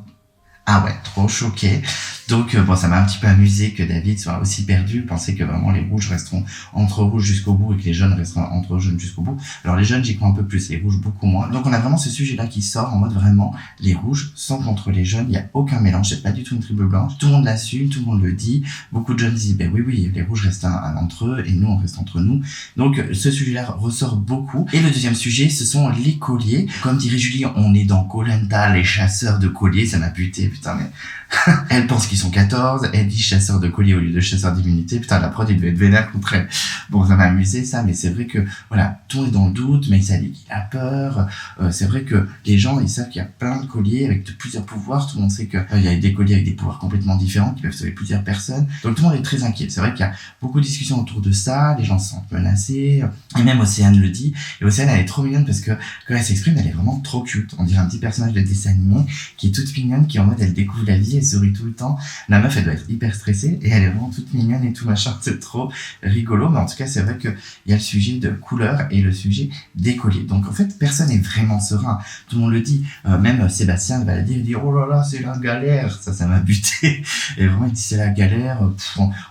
Ah ouais, trop choqué. Donc ça m'a un petit peu amusé que David soit aussi perdu, penser que vraiment les rouges resteront entre rouges jusqu'au bout et que les jaunes resteront entre jaunes jusqu'au bout. Alors les jaunes, j'y crois un peu plus, les rouges beaucoup moins. Donc on a vraiment ce sujet-là qui sort en mode vraiment, les rouges sont contre les jaunes, il n'y a aucun mélange, c'est pas du tout une tribu blanche. Tout le monde l'assume, tout le monde le dit. Beaucoup de jeunes disent, oui, les rouges restent entre eux et nous on reste entre nous. Donc ce sujet-là ressort beaucoup. Et le deuxième sujet, ce sont les colliers. Comme dirait Julie, on est dans Koh-Lanta, les chasseurs de colliers, ça m'a buté, putain mais... Elle pense qu'ils sont 14, elle dit chasseur de colliers au lieu de chasseur d'immunité. Putain, la prod, il devait être vénère contre elle. Bon, ça m'a amusé, ça, mais c'est vrai que, voilà, tout est dans le doute, mais ça dit qu'il a peur. C'est vrai que les gens, ils savent qu'il y a plein de colliers avec plusieurs pouvoirs. Tout le monde sait qu'il y a des colliers avec des pouvoirs complètement différents qui peuvent sauver plusieurs personnes. Donc tout le monde est très inquiet. C'est vrai qu'il y a beaucoup de discussions autour de ça, les gens se sentent menacés. Et même Océane le dit. Et Océane, elle est trop mignonne parce que quand elle s'exprime, elle est vraiment trop cute. On dirait un petit personnage de dessin animé qui est toute mignonne, qui en mode, elle découvre la vie, elle sourit tout le temps. La meuf, elle doit être hyper stressée et elle est vraiment toute mignonne et tout machin. C'est trop rigolo. Mais en tout cas, c'est vrai qu'il y a le sujet de couleur et le sujet des colliers. Donc en fait, personne n'est vraiment serein. Tout le monde le dit. Même Sébastien va le dire. Il dit, oh là là, c'est la galère. Ça m'a buté. Et vraiment, il dit, c'est la galère.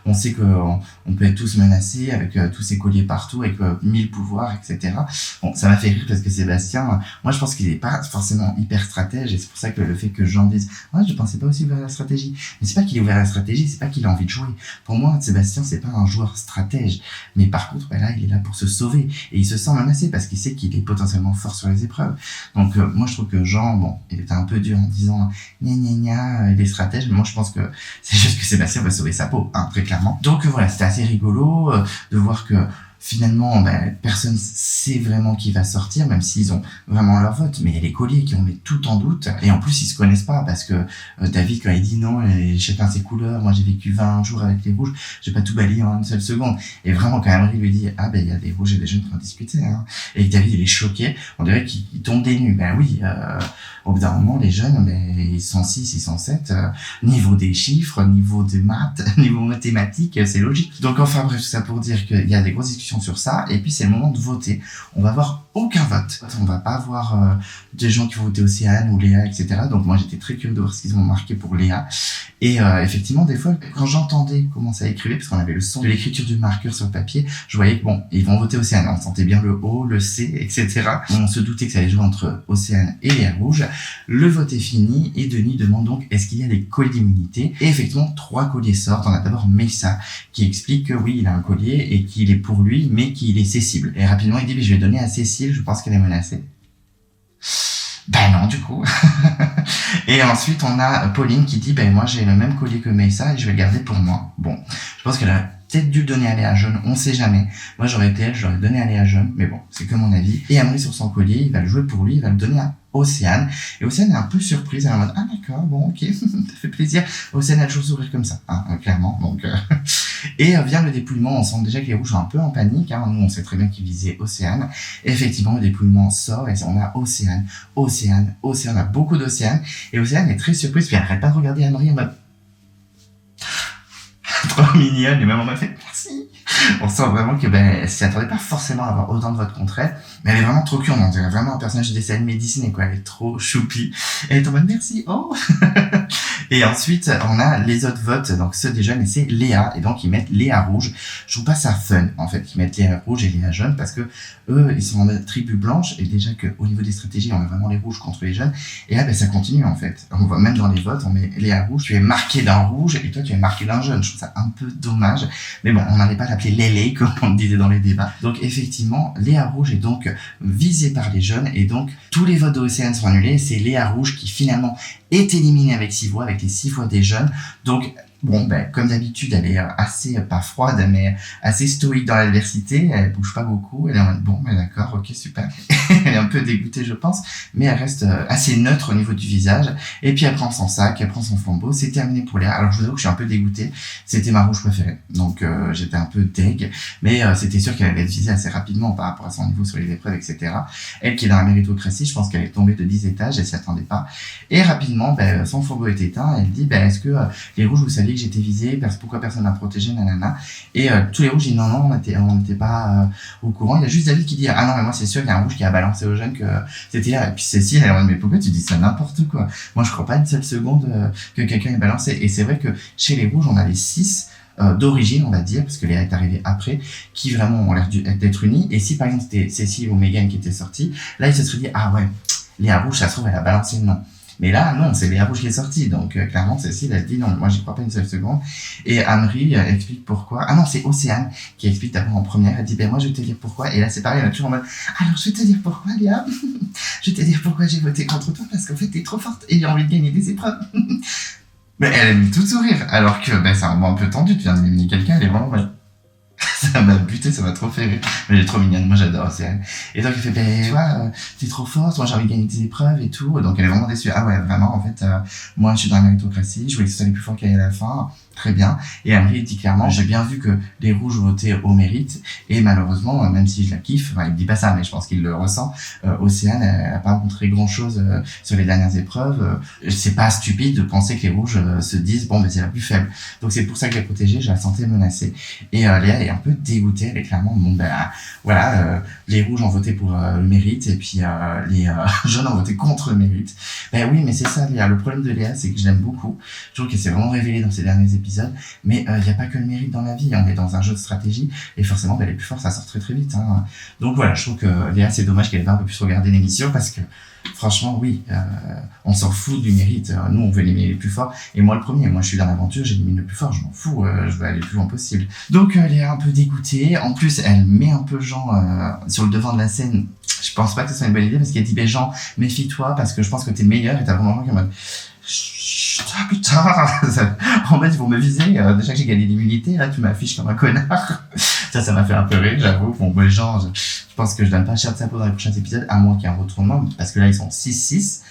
On sait qu'on peut être tous menacés avec tous ces colliers partout, avec 1000 pouvoirs, etc. Bon, ça m'a fait rire parce que Sébastien, moi, je pense qu'il est pas forcément hyper stratège et c'est pour ça que le fait que Jean dise, je pensais pas aussi vers à la stratégie. Mais c'est pas qu'il est ouvert à la stratégie, c'est pas qu'il a envie de jouer. Pour moi, Sébastien, c'est pas un joueur stratège. Mais par contre, là, il est là pour se sauver. Et il se sent menacé parce qu'il sait qu'il est potentiellement fort sur les épreuves. Donc, moi, je trouve que Jean, bon, il était un peu dur en disant gna gna gna, il est stratège. Mais moi, je pense que c'est juste que Sébastien va sauver sa peau, hein, très clairement. Donc, voilà, c'était assez rigolo de voir que finalement, personne sait vraiment qui va sortir, même s'ils ont vraiment leur vote. Mais il y a les colliers qui ont mis tout en doute. Et en plus, ils se connaissent pas parce que David, quand il dit non, chacun ses couleurs, moi j'ai vécu 20 jours avec les rouges, j'ai pas tout balayé en une seule seconde. Et vraiment, quand Emery lui dit, il y a des rouges et des jaunes qui ont discuté, hein. Et David, il est choqué. On dirait qu'il tombe des nues. Oui, au bout d'un moment, les jeunes, ils sont 6, ils sont 7. Niveau des chiffres, niveau des maths, niveau mathématiques, c'est logique. Donc enfin bref, tout ça pour dire qu'il y a des grosses discussions sur ça, et puis c'est le moment de voter. On va avoir aucun vote. On va pas avoir des gens qui vont voter Océane ou Léa, etc. Donc moi j'étais très curieux de voir ce qu'ils ont marqué pour Léa. Et effectivement, des fois, quand j'entendais comment ça écrivait, parce qu'on avait le son de l'écriture du marqueur sur le papier, je voyais que bon, ils vont voter Océane. On sentait bien le O, le C, etc. On se doutait que ça allait jouer entre Océane et Léa Rouge. Le vote est fini, et Denis demande donc est-ce qu'il y a des colliers d'immunité. Et effectivement, 3 colliers sortent. On a d'abord Messa, qui explique que oui, il a un collier et qu'il est pour lui, mais qu'il est cessible. Et rapidement, il dit je vais donner à Cécile, je pense qu'elle est menacée. Non, du coup. Et ensuite, on a Pauline qui dit moi j'ai le même collier que Messa et je vais le garder pour moi. Bon, je pense qu'elle a peut-être dû le donner à Léa Jaune, on sait jamais. Moi j'aurais été elle, je l'aurais donné à Léa Jaune, mais bon, c'est que mon avis. Et Emery sur son collier, il va le jouer pour lui, il va le donner à Océane. Et Océane est un peu surprise, elle est en mode d'accord, bon ok, ça fait plaisir. Océane a toujours sourire comme ça, hein, clairement. Donc et vient le dépouillement, on sent déjà que les rouges sont un peu en panique, hein. Nous on sait très bien qu'ils visaient Océane. Et effectivement le dépouillement sort et on a Océane, on a beaucoup d'Océane. Et Océane est très surprise, puis elle arrête pas de regarder Emery en mode trop mignonne, et même on m'a fait merci. On sent vraiment que elle s'y attendait pas forcément à avoir autant de votes contre elle, mais elle est vraiment trop cute, on dirait vraiment un personnage de dessin animé Disney, quoi. Elle est trop choupie. Elle est en mode merci, oh. Et ensuite, on a les autres votes, donc ceux des jeunes, et c'est Léa, et donc ils mettent Léa rouge. Je trouve pas ça fun, en fait, qu'ils mettent Léa rouge et Léa jaune, parce que eux, ils sont en mode tribu blanche, et déjà qu'au niveau des stratégies, on a vraiment les rouges contre les jeunes, et là, ça continue, en fait. On voit même dans les votes, on met Léa rouge, tu es marqué d'un rouge, et toi, tu es marqué d'un jaune. Je trouve ça un peu dommage, mais bon, on n'allait pas l'appeler Lélé, comme on le disait dans les débats. Donc, effectivement, Léa rouge est donc visée par les jeunes, et donc, tous les votes d'Océane sont annulés, c'est Léa rouge qui, finalement, est éliminée avec 6 voix, avec les 6 voix des jeunes. Donc, bon, comme d'habitude, elle est assez, pas froide, mais assez stoïque dans l'adversité. Elle bouge pas beaucoup. Elle est en mode, d'accord, ok, super. Elle est un peu dégoûtée, je pense, mais elle reste assez neutre au niveau du visage. Et puis, elle prend son sac, elle prend son flambeau. C'est terminé pour Léa. Alors, je vous avoue que je suis un peu dégoûté. C'était ma rouge préférée. Donc, j'étais un peu deg. Mais c'était sûr qu'elle allait être visée assez rapidement par rapport à son niveau sur les épreuves, etc. Elle qui est dans la méritocratie, je pense qu'elle est tombée de 10 étages. Elle s'y attendait pas. Et rapidement, son flambeau est éteint. Elle dit, est-ce que les rouges, vous saviez que j'étais visée, pourquoi personne m'a protégée, nanana. Et tous les rouges disent non, on n'était pas au courant. Il y a juste David qui dit ah non, mais moi c'est sûr qu'il y a un rouge qui a balancé aux jeunes que c'était là. Et puis Cécile, elle est en mode mais pourquoi tu dis ça n'importe quoi? Moi je crois pas une seule seconde que quelqu'un ait balancé. Et c'est vrai que chez les rouges, on a les 6 d'origine, on va dire, parce que Léa est arrivée après, qui vraiment ont l'air d'être unis. Et si par exemple c'était Cécile ou Megan qui étaient sorties, là ils se seraient dit ah ouais, Léa rouge, ça se trouve elle a balancé le nom. Mais là, non, c'est Léa rouge qui est sortie. Donc, clairement, Cécile, elle dit non, moi, j'y crois pas une seule seconde. Et Emery explique pourquoi. Ah non, c'est Océane qui explique d'abord en première. Elle dit, moi, je vais te dire pourquoi. Et là, c'est pareil, elle est toujours en mode, alors, je vais te dire pourquoi, Léa. Je vais te dire pourquoi j'ai voté contre toi, parce qu'en fait, t'es trop forte et j'ai envie de gagner des épreuves. Mais elle aime tout sourire. Alors que, c'est un moment un peu tendu. Tu viens d'éliminer quelqu'un, elle est vraiment, ça m'a buté, ça m'a trop fait rire. Mais elle est trop mignonne, moi j'adore Océane. Et donc il fait, tu vois, t'es trop forte, moi j'ai envie de gagner des épreuves et tout. Donc elle est vraiment déçue. Ah ouais, vraiment, en fait, moi je suis dans la méritocratie, je voulais que ce soit les plus forts qui aillent à la fin. Très bien. Et Emery dit clairement, j'ai bien vu que les rouges votaient au mérite. Et malheureusement, même si je la kiffe, il me dit pas ça, mais je pense qu'il le ressent, Océane, elle a pas montré grand chose sur les dernières épreuves. C'est pas stupide de penser que les rouges se disent, c'est la plus faible. Donc c'est pour ça que je l'ai protégée, je la sentais menacée. Et Léa est un peu dégoûtée, elle est clairement, les rouges ont voté pour le mérite, et puis les jaunes ont voté contre le mérite. Oui, mais c'est ça, Léa. Le problème de Léa, c'est que je l'aime beaucoup. Je trouve qu'elle s'est vraiment révélée dans ces derniers épisodes. Mais il n'y a pas que le mérite dans la vie, on est dans un jeu de stratégie et forcément les plus forts ça sort très très vite, hein. Donc voilà, je trouve que Léa, c'est dommage qu'elle ait pas un peu plus regardé l'émission parce que franchement, oui, on s'en fout du mérite. Nous, on veut éliminer les plus forts. Et moi, le premier, moi, je suis dans l'aventure, j'élimine le plus fort, je m'en fous, je veux aller le plus loin possible. Donc, elle est un peu dégoûtée. En plus, elle met un peu Jean sur le devant de la scène. Je pense pas que ce soit une bonne idée parce qu'elle dit, ben Jean, méfie-toi parce que je pense que t'es le meilleur. Et t'as vraiment Jean qui est en mode, putain, en fait, ils vont me viser. Déjà que j'ai gagné l'immunité, là, tu m'affiches comme un connard. Ça m'a fait un peu rire, j'avoue. Bon, les gens, je pense que je donne pas cher de sa peau dans les prochains épisodes, à moins qu'il y ait un retournement, parce que là, ils sont 6-6.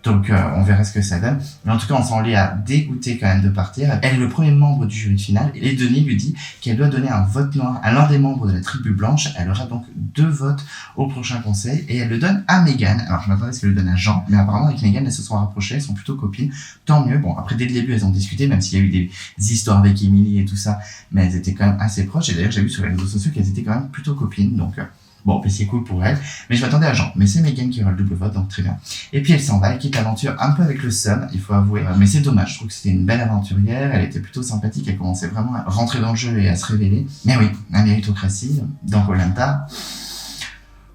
Donc, on verra ce que ça donne. Mais en tout cas, on sent Léa dégoûtée quand même de partir. Elle est le premier membre du jury final. Et Denis lui dit qu'elle doit donner un vote noir à l'un des membres de la tribu blanche. Elle aura donc 2 votes au prochain conseil. Et elle le donne à Megan. Alors, je m'attendais à ce qu'elle le donne à Jean. Mais apparemment, avec Megan, elles se sont rapprochées. Elles sont plutôt copines. Tant mieux. Bon, après, dès le début, elles ont discuté, même s'il y a eu des histoires avec Emily et tout ça. Mais elles étaient quand même assez proches. Et d'ailleurs, j'ai vu sur les réseaux sociaux qu'elles étaient quand même plutôt copines. Donc, bon, puis c'est cool pour elle. Mais je m'attendais à Jean. Mais c'est Megan qui aura le double vote, donc très bien. Et puis elle s'en va, elle quitte l'aventure un peu avec le seum, il faut avouer. Mais c'est dommage, je trouve que c'était une belle aventurière, elle était plutôt sympathique, elle commençait vraiment à rentrer dans le jeu et à se révéler. Mais oui, la méritocratie, dans Koh-Lanta,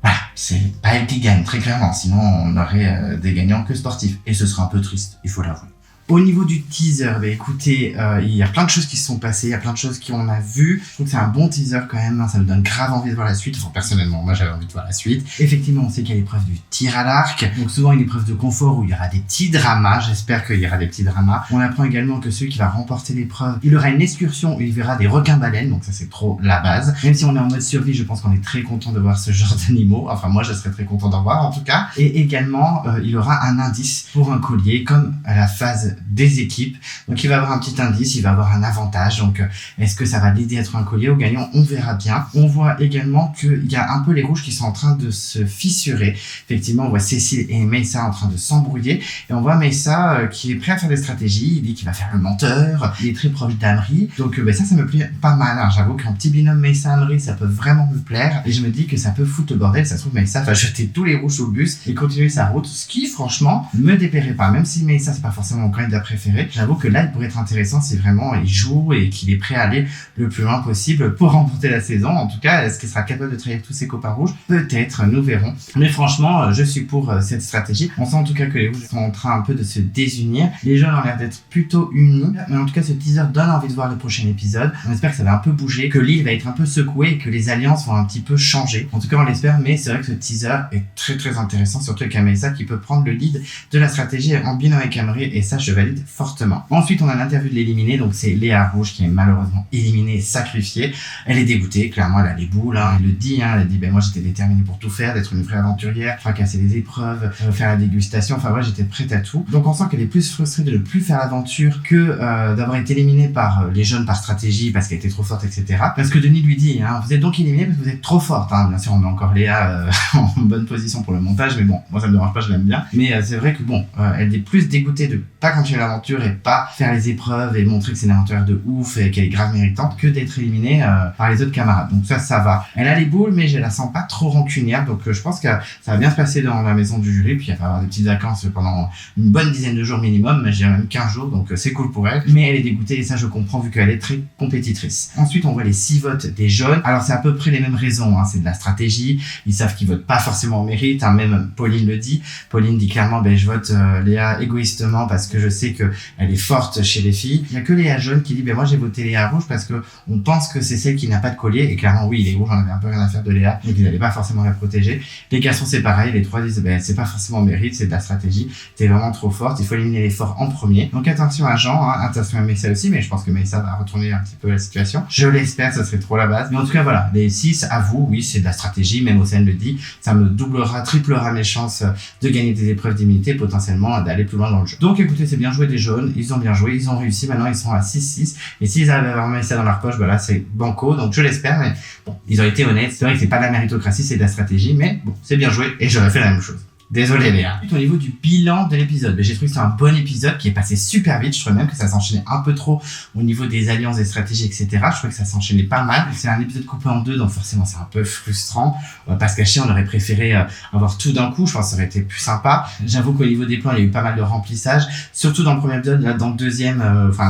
voilà, c'est pas elle qui gagne, très clairement. Sinon, on aurait des gagnants que sportifs. Et ce serait un peu triste, il faut l'avouer. Au niveau du teaser, bah écoutez, il y a plein de choses qui se sont passées, il y a plein de choses qu'on a vues. Je trouve que c'est un bon teaser quand même, hein, ça me donne grave envie de voir la suite. Enfin, personnellement, moi j'avais envie de voir la suite. Effectivement, on sait qu'il y a l'épreuve du tir à l'arc, donc souvent une épreuve de confort où il y aura des petits dramas. J'espère qu'il y aura des petits dramas. On apprend également que celui qui va remporter l'épreuve, il aura une excursion où il verra des requins-baleines, donc ça c'est trop la base. Même si on est en mode survie, je pense qu'on est très content de voir ce genre d'animaux. Enfin, moi je serais très content d'en voir en tout cas. Et également, il aura un indice pour un collier, comme à la phase des équipes. Donc il va avoir un petit indice, il va avoir un avantage. Donc est-ce que ça va l'aider à être un collier au gagnant? On verra bien. On voit également qu'il y a un peu les rouges qui sont en train de se fissurer. Effectivement, on voit Cécile et Meyssa en train de s'embrouiller. Et on voit Meyssa qui est prêt à faire des stratégies. Il dit qu'il va faire le menteur. Il est très proche d'Amri. Donc ça me plaît pas mal. Hein. J'avoue qu'un petit binôme Meyssa-Amri, ça peut vraiment me plaire. Et je me dis que ça peut foutre le bordel. Ça se trouve, Meyssa va jeter tous les rouges sous le bus et continuer sa route. Ce qui, franchement, me déplairait pas. Même si Meyssa, c'est pas forcément mon candidat préféré. J'avoue que là, il pourrait être intéressant si vraiment il joue et qu'il est prêt à aller le plus loin possible pour remporter la saison. En tout cas, est-ce qu'il sera capable de trahir tous ses copains rouges? Peut-être, nous verrons. Mais franchement, je suis pour cette stratégie. On sent en tout cas que les rouges sont en train un peu de se désunir. Les jeunes ont l'air d'être plutôt unis. Mais en tout cas, ce teaser donne envie de voir le prochain épisode. On espère que ça va un peu bouger, que l'île va être un peu secouée et que les alliances vont un petit peu changer. En tout cas, on l'espère, mais c'est vrai que ce teaser est très très intéressant, surtout avec Meyssa qui peut prendre le lead de la stratégie en binôme avec Amri, et ça, je valide fortement. Ensuite, on a l'interview de l'éliminer, donc c'est Léa Rouge qui est malheureusement éliminée, sacrifiée. Elle est dégoûtée, clairement, elle a les boules, hein. Elle le dit, hein. Elle a dit, ben moi j'étais déterminée pour tout faire, d'être une vraie aventurière, fracasser les épreuves, faire la dégustation, enfin ouais, j'étais prête à tout. Donc on sent qu'elle est plus frustrée de ne plus faire l'aventure que d'avoir été éliminée par les jeunes par stratégie, parce qu'elle était trop forte, etc. Parce que Denis lui dit, hein, vous êtes donc éliminée parce que vous êtes trop forte, hein. Bien sûr, on met encore Léa en bonne position pour le montage, mais bon, moi ça me dérange pas, je l'aime bien. Mais c'est vrai que bon, elle est plus dégoûtée de pas continuer l'aventure et pas faire les épreuves et montrer que c'est une aventurière de ouf et qu'elle est grave méritante que d'être éliminée par les autres camarades. Donc ça va. Elle a les boules, mais je la sens pas trop rancunière, donc je pense que ça va bien se passer dans la maison du jury, puis elle va avoir des petites vacances pendant une bonne dizaine de jours minimum, mais je dirais même 15 jours, donc c'est cool pour elle. Mais elle est dégoûtée et ça je comprends vu qu'elle est très compétitrice. Ensuite on voit les 6 votes des jeunes. Alors c'est à peu près les mêmes raisons, hein. C'est de la stratégie, ils savent qu'ils votent pas forcément au mérite, hein. Même Pauline le dit. Pauline dit clairement, ben je vote Léa égoïstement parce que je sais que elle est forte chez les filles. Il y a que Léa Jaune qui dit, ben moi j'ai voté Léa Rouge parce que on pense que c'est celle qui n'a pas de collier, et clairement oui, les rouges on avait un peu rien à faire de Léa, donc ils n'allaient pas forcément la protéger. Les garçons c'est pareil, les 3 disent, ben c'est pas forcément mérite, c'est de la stratégie, t'es vraiment trop forte, il faut éliminer les forts en premier. Donc attention à Jean, hein, attention à Meyssa aussi, mais je pense que Meyssa va retourner un petit peu la situation. Je l'espère, ça serait trop la base. Mais en tout cas voilà, les 6, à vous, oui c'est de la stratégie, même Océane le dit, ça me doublera, triplera mes chances de gagner des épreuves d'immunité, potentiellement d'aller plus loin dans le jeu. Donc écoutez, c'est bien joué des jaunes, ils ont bien joué, ils ont réussi, maintenant ils sont à 6-6, et s'ils arrivent à avoir mis ça dans leur poche, bah là c'est banco, donc je l'espère, mais bon, ils ont été honnêtes, c'est vrai que c'est pas de la méritocratie, c'est de la stratégie, mais bon, c'est bien joué, et j'aurais fait la même chose. Désolé Léa. Au niveau du bilan de l'épisode, j'ai trouvé que c'est un bon épisode qui est passé super vite. Je trouvais même que ça s'enchaînait un peu trop au niveau des alliances, des stratégies, etc. Je trouvais que ça s'enchaînait pas mal. C'est un épisode coupé en 2, donc forcément c'est un peu frustrant. On va pas se cacher, on aurait préféré avoir tout d'un coup. Je pense que ça aurait été plus sympa. J'avoue qu'au niveau des plans, il y a eu pas mal de remplissage. Surtout dans le premier épisode, là dans le deuxième,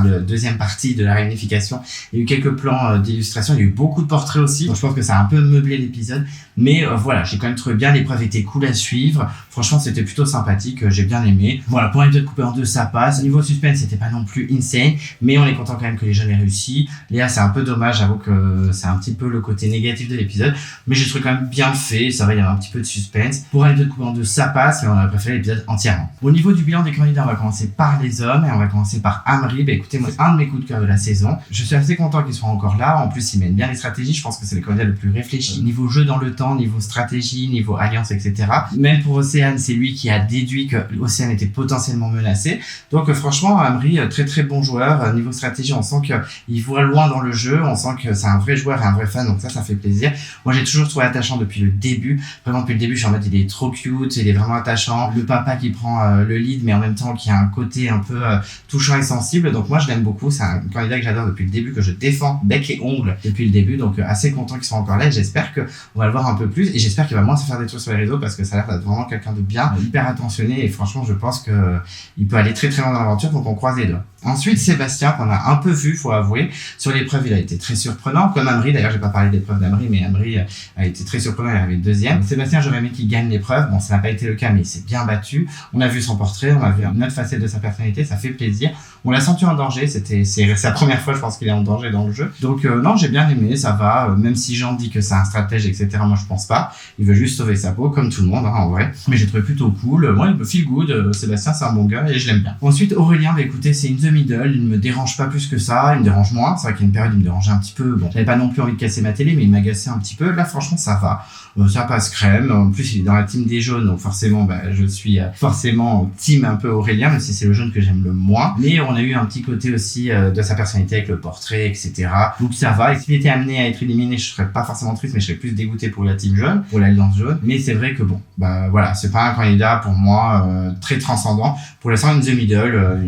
le deuxième partie de la réunification, il y a eu quelques plans d'illustration. Il y a eu beaucoup de portraits aussi. Donc je pense que ça a un peu meublé l'épisode. Mais voilà, j'ai quand même trouvé bien. L'épreuve était cool à suivre. Franchement, c'était plutôt sympathique, j'ai bien aimé. Voilà, pour un épisode coupé en deux, ça passe. Niveau suspense, c'était pas non plus insane, mais on est content quand même que les jeunes aient réussi. Léa, c'est un peu dommage, j'avoue que c'est un petit peu le côté négatif de l'épisode, mais j'ai trouvé quand même bien fait, ça va, il y avait un petit peu de suspense. Pour un épisode coupé en deux, ça passe, mais on aurait préféré l'épisode entièrement. Au niveau du bilan des candidats, on va commencer par les hommes, et on va commencer par Amri. Écoutez, moi, c'est un de mes coups de cœur de la saison. Je suis assez content qu'ils soient encore là, en plus, ils mènent bien les stratégies, je pense que c'est le candidat le plus réfléchi. Niveau jeu dans le temps, niveau stratégie, niveau alliance, etc. Même pour Océane, c'est lui qui a déduit que Océane était potentiellement menacée. Donc franchement, Amri, très très bon joueur. Niveau stratégie, on sent qu'il voit loin dans le jeu, on sent que c'est un vrai joueur et un vrai fan, donc ça fait plaisir. Moi, j'ai toujours trouvé attachant depuis le début. Vraiment, depuis le début, je suis en mode, il est trop cute, il est vraiment attachant. Le papa qui prend le lead, mais en même temps qui a un côté un peu touchant et sensible. Donc moi, je l'aime beaucoup. C'est un candidat que j'adore depuis le début, que je défends bec et ongles depuis le début. Donc assez content qu'ils soient encore là. Et j'espère qu'on va le voir un peu plus. Et j'espère qu'il va moins se faire des trucs sur les réseaux parce que ça a l'air d'être vraiment quelqu'un de bien, hyper attentionné. Et franchement, je pense qu'il peut aller très très loin dans l'aventure. Donc on croise les doigts. Ensuite, Sébastien, qu'on a un peu vu, faut avouer. Sur l'épreuve, il a été très surprenant. Comme Amri, d'ailleurs, j'ai pas parlé de l'épreuve d'Amri, mais Amri a été très surprenant, il est arrivé deuxième. Sébastien, j'aurais aimé qu'il gagne l'épreuve. Bon, ça n'a pas été le cas, mais il s'est bien battu. On a vu son portrait, on a vu une autre facette de sa personnalité, ça fait plaisir. On l'a senti en danger, c'est sa première fois, je pense qu'il est en danger dans le jeu. Donc, non, j'ai bien aimé, ça va. Même si Jean dit que c'est un stratège, etc., moi, je pense pas. Il veut juste sauver sa peau, comme tout le monde, hein, en vrai. Mais j'ai trouvé plutôt cool. Moi, il me feel good. Sébastien, c'est un bon gars et je l'aime bien. Ensuite, Aurélien, écoutez, c'est in the middle. Il me dérange pas plus que ça, il me dérange moins. C'est vrai qu'il y a une période, il me dérangeait un petit peu. Bon, j'avais pas non plus envie de casser ma télé, mais il m'agaçait un petit peu. Là, franchement, ça va. Ça passe crème. En plus, il est dans la team des jaunes, donc forcément, je suis forcément team un peu Aurélien, même si c'est le jaune que j'aime le moins. Mais on a eu un petit côté aussi de sa personnalité avec le portrait, etc. Donc ça va. Et s'il était amené à être éliminé, je serais pas forcément triste, mais je serais plus dégoûté pour la team jaune, pour l'alliance jaune. Mais c'est vrai que bon, voilà, c'est pas un candidat pour moi très transcendant. Pour l'instant, in the middle,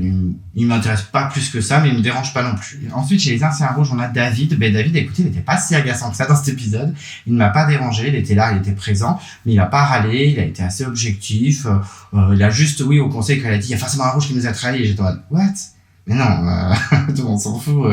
il m'intéresse pas plus que ça, mais il me dérange pas non plus. Ensuite, chez les anciens rouges, on a David. David, écoutez, il était pas si agaçant que ça dans cet épisode. Il ne m'a pas dérangé, il était là, il était présent, mais il a pas râlé, il a été assez objectif. Il a juste, oui, au conseil qu'elle a dit, il y a forcément un rouge qui nous a trahis, et j'étais en mode, what? Mais non, tout le monde s'en fout.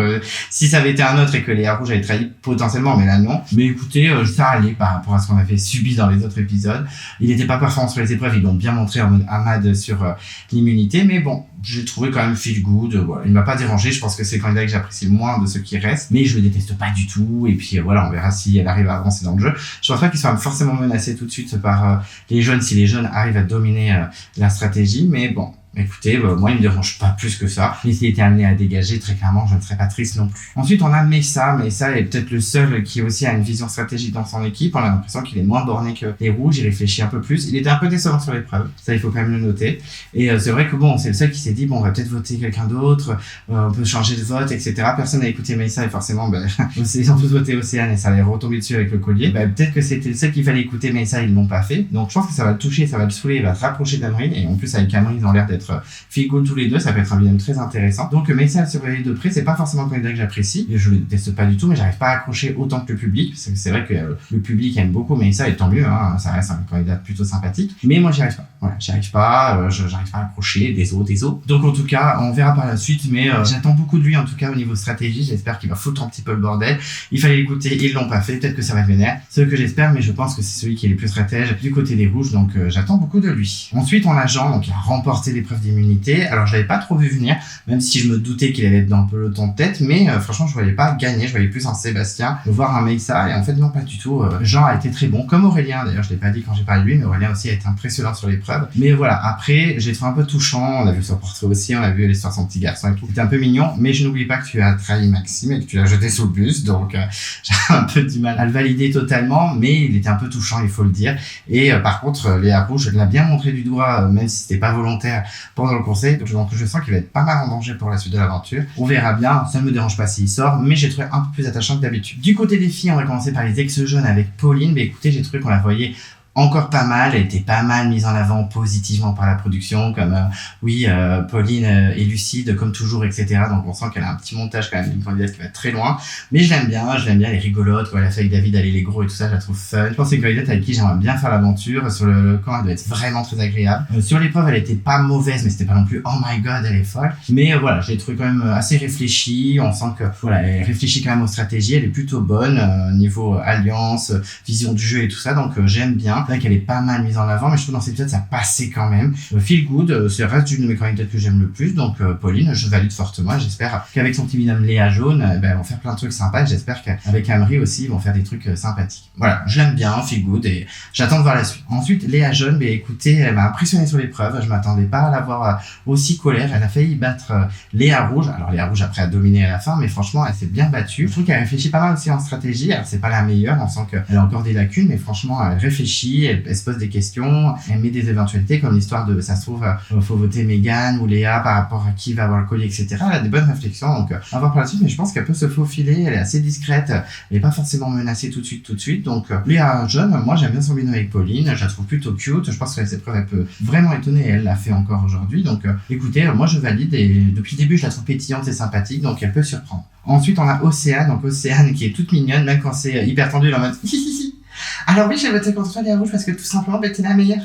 Si ça avait été un autre et que les rouges avaient trahi potentiellement, mais là non. Mais écoutez, ça allait par rapport à ce qu'on avait subi dans les autres épisodes. Il n'était pas performant sur les épreuves, ils l'ont bien montré en mode Ahmad sur l'immunité, mais bon, j'ai trouvé quand même feel good. Voilà, il m'a pas dérangé. Je pense que c'est le candidat que j'apprécie le moins de ceux qui restent, mais je le déteste pas du tout. Et puis voilà, on verra si elle arrive à avancer dans le jeu. Je pense pas qu'il soit forcément menacé tout de suite par les jeunes si les jeunes arrivent à dominer la stratégie, mais bon. Écoutez, moi, il me dérange pas plus que ça. Mais s'il était amené à dégager, très clairement, je ne serais pas triste non plus. Ensuite, on a Meyssa. Meyssa est peut-être le seul qui aussi a une vision stratégique dans son équipe. On a l'impression qu'il est moins borné que les rouges. Il réfléchit un peu plus. Il était un peu décevant sur l'épreuve. Ça, il faut quand même le noter. Et c'est vrai que bon, c'est le seul qui s'est dit, bon, on va peut-être voter quelqu'un d'autre. On peut changer de vote, etc. Personne n'a écouté Meyssa et forcément, ils ont tous voté Océane et ça allait retomber dessus avec le collier. Peut-être que c'était le seul qu'il fallait écouter Meyssa, ils l'ont pas fait. Donc, je pense que ça va le toucher, ça va le saouler, il va se rapprocher d'Amri. Et en plus, avec Amri, ils ont l'air d'être feel good tous les deux, ça peut être un binôme très intéressant. Donc Meyssa à surveiller de près, c'est pas forcément un candidat que j'apprécie, et je le déteste pas du tout, mais j'arrive pas à accrocher autant que le public, parce que c'est vrai que le public aime beaucoup Meyssa, et tant mieux, hein, ça reste un candidat plutôt sympathique, mais moi j'y arrive pas. Voilà, j'arrive pas à accrocher, désolé. Donc en tout cas, on verra par la suite, mais j'attends beaucoup de lui en tout cas au niveau stratégie, j'espère qu'il va foutre un petit peu le bordel. Il fallait l'écouter, ils l'ont pas fait, peut-être que ça va le vénère, ce que j'espère, mais je pense que c'est celui qui est le plus stratège du côté des rouges, donc j'attends beaucoup de lui. Ensuite, on a Jean, donc il a remporté l'épreuve d'immunité. Alors je l'avais pas trop vu venir, même si je me doutais qu'il allait être dans le peloton de tête, mais franchement je voyais pas gagner, je voyais plus un Sébastien, voir un Meyssa, et en fait non, pas du tout. Jean a été très bon, comme Aurélien d'ailleurs, je l'ai pas dit quand j'ai parlé de lui, mais Aurélien aussi a été impressionnant sur l'épreuve. Mais voilà, après j'ai trouvé un peu touchant, on a vu son portrait aussi, on a vu l'histoire de son petit garçon et tout, c'était un peu mignon, mais je n'oublie pas que tu as trahi Maxime et que tu l'as jeté sous le bus, donc j'ai un peu du mal à le valider totalement, mais il était un peu touchant, il faut le dire. Et par contre Léa Rouge l'a bien montré du doigt, même si c'était pas volontaire pendant le conseil, donc je sens qu'il va être pas mal en danger pour la suite de l'aventure. On verra bien, ça ne me dérange pas s'il sort, mais j'ai trouvé un peu plus attachant que d'habitude. Du côté des filles, on va commencer par les ex-jeunes avec Pauline. Écoutez, j'ai trouvé qu'on la voyait encore pas mal, elle était pas mal mise en avant positivement par la production, comme Pauline est lucide comme toujours, etc. Donc on sent qu'elle a un petit montage quand même d'une candidate qui va très loin, mais je l'aime bien, elle est rigolote, elle a fait avec David aller les gros et tout ça, je la trouve fun. Je pense que c'est une candidate avec qui j'aimerais bien faire l'aventure. Sur le camp, elle doit être vraiment très agréable. Sur l'épreuve, elle était pas mauvaise, mais c'était pas non plus oh my god, elle est folle. Mais voilà, je l'ai trouvé quand même assez réfléchie, on sent que elle réfléchit quand même aux stratégies, elle est plutôt bonne niveau alliance, vision du jeu et tout ça, donc j'aime bien. C'est vrai qu'elle est pas mal mise en avant, mais je trouve dans cet épisode ça passait quand même. Feel Good, c'est reste une de mes candidates que j'aime le plus, donc Pauline, je valide fortement. J'espère qu'avec son petit binôme Léa Jaune, elles vont faire plein de trucs sympas. J'espère qu'avec Amri aussi, ils vont faire des trucs sympathiques. Voilà, je l'aime bien, Feel Good, et j'attends de voir la suite. Ensuite, Léa Jaune, écoutez, elle m'a impressionné sur l'épreuve. Je m'attendais pas à la voir aussi colère. Elle a failli battre Léa Rouge. Alors Léa Rouge après a dominé à la fin, mais franchement, elle s'est bien battue. Je trouve qu'elle réfléchit pas mal aussi en stratégie. Alors c'est pas la meilleure, on sent qu'elle a encore des lacunes, mais franchement, elle réfléchit, elle se pose des questions, elle met des éventualités comme l'histoire de, ça se trouve, faut voter Megan ou Léa par rapport à qui va avoir le collier, etc. Elle a des bonnes réflexions, donc à voir par la suite, mais je pense qu'elle peut se faufiler. Elle est assez discrète, elle est pas forcément menacée tout de suite. Donc Léa Jaune, moi j'aime bien son binôme avec Pauline, je la trouve plutôt cute. Je pense que cette épreuve elle peut vraiment étonner, et elle l'a fait encore aujourd'hui. Donc écoutez, moi je valide, et depuis le début je la trouve pétillante et sympathique, donc elle peut surprendre. Ensuite on a Océane, donc Océane qui est toute mignonne, même quand c'est hyper tendu, elle est en mode alors oui, j'ai voté contre toi Léa Rouge parce que tout simplement t'es la meilleure.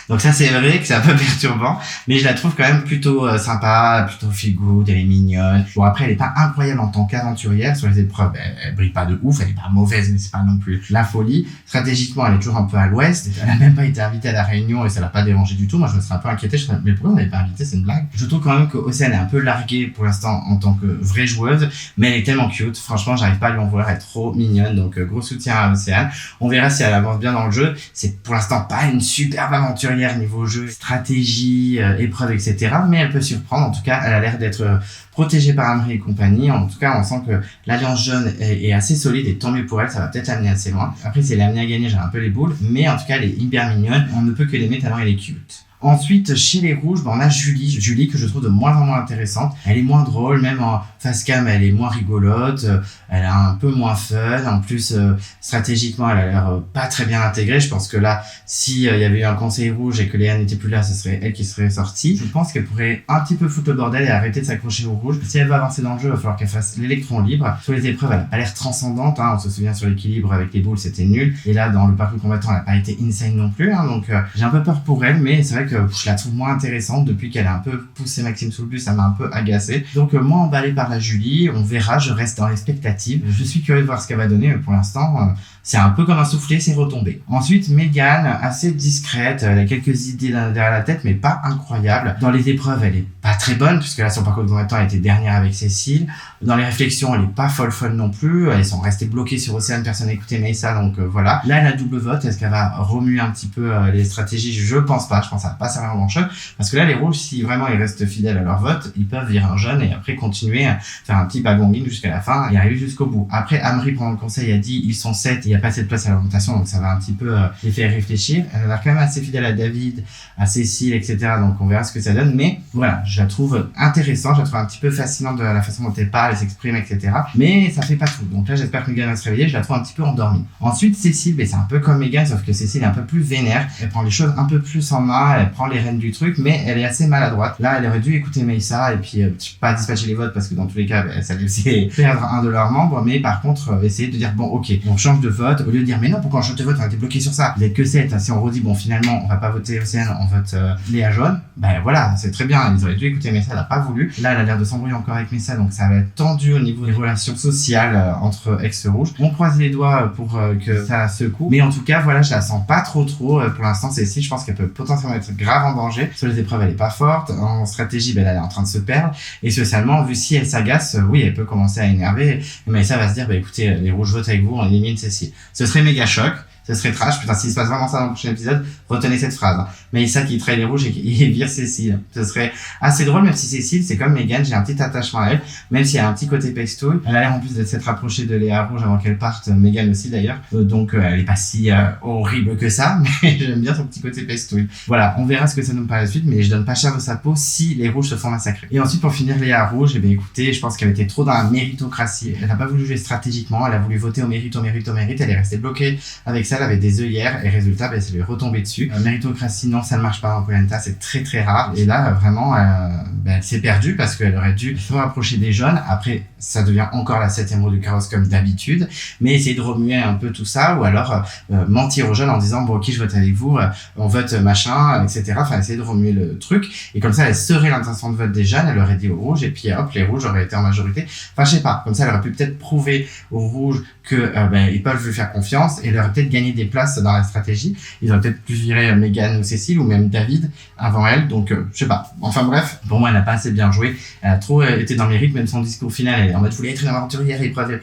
Donc ça c'est vrai que c'est un peu perturbant, mais je la trouve quand même plutôt sympa, plutôt feel good, elle est mignonne. Bon après elle est pas incroyable en tant qu'aventurière sur les épreuves, elle brille pas de ouf, elle est pas mauvaise mais c'est pas non plus la folie. Stratégiquement elle est toujours un peu à l'ouest, elle a même pas été invitée à la réunion et ça l'a pas dérangé du tout. Moi je me serais un peu inquiété, je serais mais pourquoi on l'avait pas invitée, c'est une blague. Je trouve quand même que Océane est un peu larguée pour l'instant en tant que vraie joueuse, mais elle est tellement cute, franchement j'arrive pas à lui en vouloir, elle est trop mignonne, donc gros soutien à Océane. On verra si elle avance bien dans le jeu, c'est pour l'instant pas une superbe aventurière niveau jeu, stratégie, épreuve, etc. Mais elle peut surprendre. En tout cas, elle a l'air d'être protégée par Amri et compagnie. En tout cas, on sent que l'Alliance Jaune est assez solide et tant mieux pour elle. Ça va peut-être l'amener assez loin. Après, si elle est amenée à gagner, j'ai un peu les boules. Mais en tout cas, elle est hyper mignonne. On ne peut que l'aimer tellement elle est cute. Ensuite, chez les rouges, on a Julie que je trouve de moins en moins intéressante. Elle est moins drôle, même en face cam, elle est moins rigolote, elle est un peu moins fun. En plus, stratégiquement, elle a l'air pas très bien intégrée. Je pense que là, s'il y avait eu un conseil rouge et que Léa n'était plus là, ce serait elle qui serait sortie. Je pense qu'elle pourrait un petit peu foutre le bordel et arrêter de s'accrocher au rouge. Si elle veut avancer dans le jeu, il va falloir qu'elle fasse l'électron libre. Sur les épreuves, elle a pas l'air transcendante. On se souvient sur l'équilibre avec les boules, c'était nul. Et là, dans le parcours combattant, elle a pas été insane non plus. Donc, j'ai un peu peur pour elle, mais c'est vrai que je la trouve moins intéressante depuis qu'elle a un peu poussé Maxime sous le bus, ça m'a un peu agacé. Donc moins emballé par la Julie, on verra, je reste dans l'expectative. Je suis curieux de voir ce qu'elle va donner, mais pour l'instant, c'est un peu comme un soufflé, c'est retombé. Ensuite, Megan, assez discrète, elle a quelques idées derrière la tête, mais pas incroyable. Dans les épreuves, elle est pas très bonne, puisque là, son parcours de combattant, elle était dernière avec Cécile. Dans les réflexions, elle est pas folle non plus. Elles sont restées bloquées sur Océane, personne n'a écouté Meyssa, donc voilà. Là, elle a double vote. Est-ce qu'elle va remuer un petit peu les stratégies? Je pense pas. Je pense que ça va pas servir à grand chose. Parce que là, les rouges, si vraiment ils restent fidèles à leur vote, ils peuvent virer un jeune et après continuer à faire un petit bagonging jusqu'à la fin et arriver jusqu'au bout. Après, Amri, pendant le conseil, a dit ils sont 7, il n'y a pas cette place à l'augmentation, donc ça va un petit peu les faire réfléchir. Elle a l'air quand même assez fidèle à David, à Cécile, etc. Donc on verra ce que ça donne. Mais voilà, je la trouve intéressante, je la trouve un petit peu fascinante de la façon dont elle parle, elle s'exprime, etc. Mais ça fait pas tout. Donc là, j'espère que Megan va se réveiller, je la trouve un petit peu endormie. Ensuite, Cécile, c'est un peu comme Megan, sauf que Cécile est un peu plus vénère. Elle prend les choses un peu plus en main, elle prend les rênes du truc, mais elle est assez maladroite. Là, elle aurait dû écouter Meyssa et puis pas dispatcher les votes parce que dans tous les cas, ça lui faisait perdre un de leurs membres, mais par contre, essayer de dire bon, ok, on change de vote, au lieu de dire mais non, pourquoi on change de vote, on a été bloqué sur ça. Vous êtes que 7, si on redit bon, finalement, on va pas voter Océane, on vote Léa Jaune, voilà, c'est très bien, ils auraient dû écouter Meyssa, elle a pas voulu. Là, elle a l'air de s'embrouiller encore avec Meyssa, donc ça va être tendu au niveau des relations sociales entre ex-rouges. On croise les doigts pour que ça secoue, mais en tout cas, voilà, je la sens pas trop. Pour l'instant, Cécile, je pense qu'elle peut potentiellement être grave en danger. Sur les épreuves, elle est pas forte. En stratégie, elle est en train de se perdre. Et socialement, vu si elle s'agace, oui, elle peut commencer à énerver. Mais ça va se dire, écoutez, les rouges votent avec vous, on élimine Cécile. Ce serait méga choc. Ce serait trash. Putain, s'il se passe vraiment ça dans le prochain épisode, retenez cette phrase. Mais ça qui trahit les rouges et qui vire Cécile. Ce serait assez drôle, même si Cécile, c'est comme Megan, j'ai un petit attachement à elle, même s'il y a un petit côté pestouille. Elle a l'air en plus de s'être rapprochée de Léa Rouge avant qu'elle parte, Megan aussi d'ailleurs. Donc, elle est pas si horrible que ça, mais j'aime bien son petit côté pestouille. Voilà, on verra ce que ça donne par la suite, mais je donne pas cher de sa peau si les rouges se font massacrer. Et ensuite, pour finir, Léa Rouge, écoutez, je pense qu'elle était trop dans la méritocratie. Elle n'a pas voulu jouer stratégiquement, elle a voulu voter au mérite. Elle est restée bloquée avec ça, elle avait des œillères et résultat, ça lui est retombé dessus. Méritocratie, non, ça ne marche pas en Koh-Lanta, c'est très très rare. Et là, vraiment, elle s'est perdue parce qu'elle aurait dû se rapprocher des jeunes. Après, ça devient encore la 7e roue du carrosse comme d'habitude, mais essayer de remuer un peu tout ça, ou alors mentir aux jeunes en disant bon ok je vote avec vous, on vote machin, etc. Enfin essayer de remuer le truc, et comme ça elle serait l'intention de vote des jeunes, elle aurait dit au rouge, et puis hop, les rouges auraient été en majorité. Enfin je sais pas, comme ça elle aurait pu peut-être prouver aux rouges que ils peuvent lui faire confiance, et elle aurait peut-être gagné des places dans la stratégie. Ils auraient peut-être pu virer Meghan ou Cécile, ou même David avant elle, donc je sais pas. Enfin bref, pour moi elle n'a pas assez bien joué, elle a trop été dans le mérite, même son discours final elle est en mode je voulais être une aventurière, épreuve,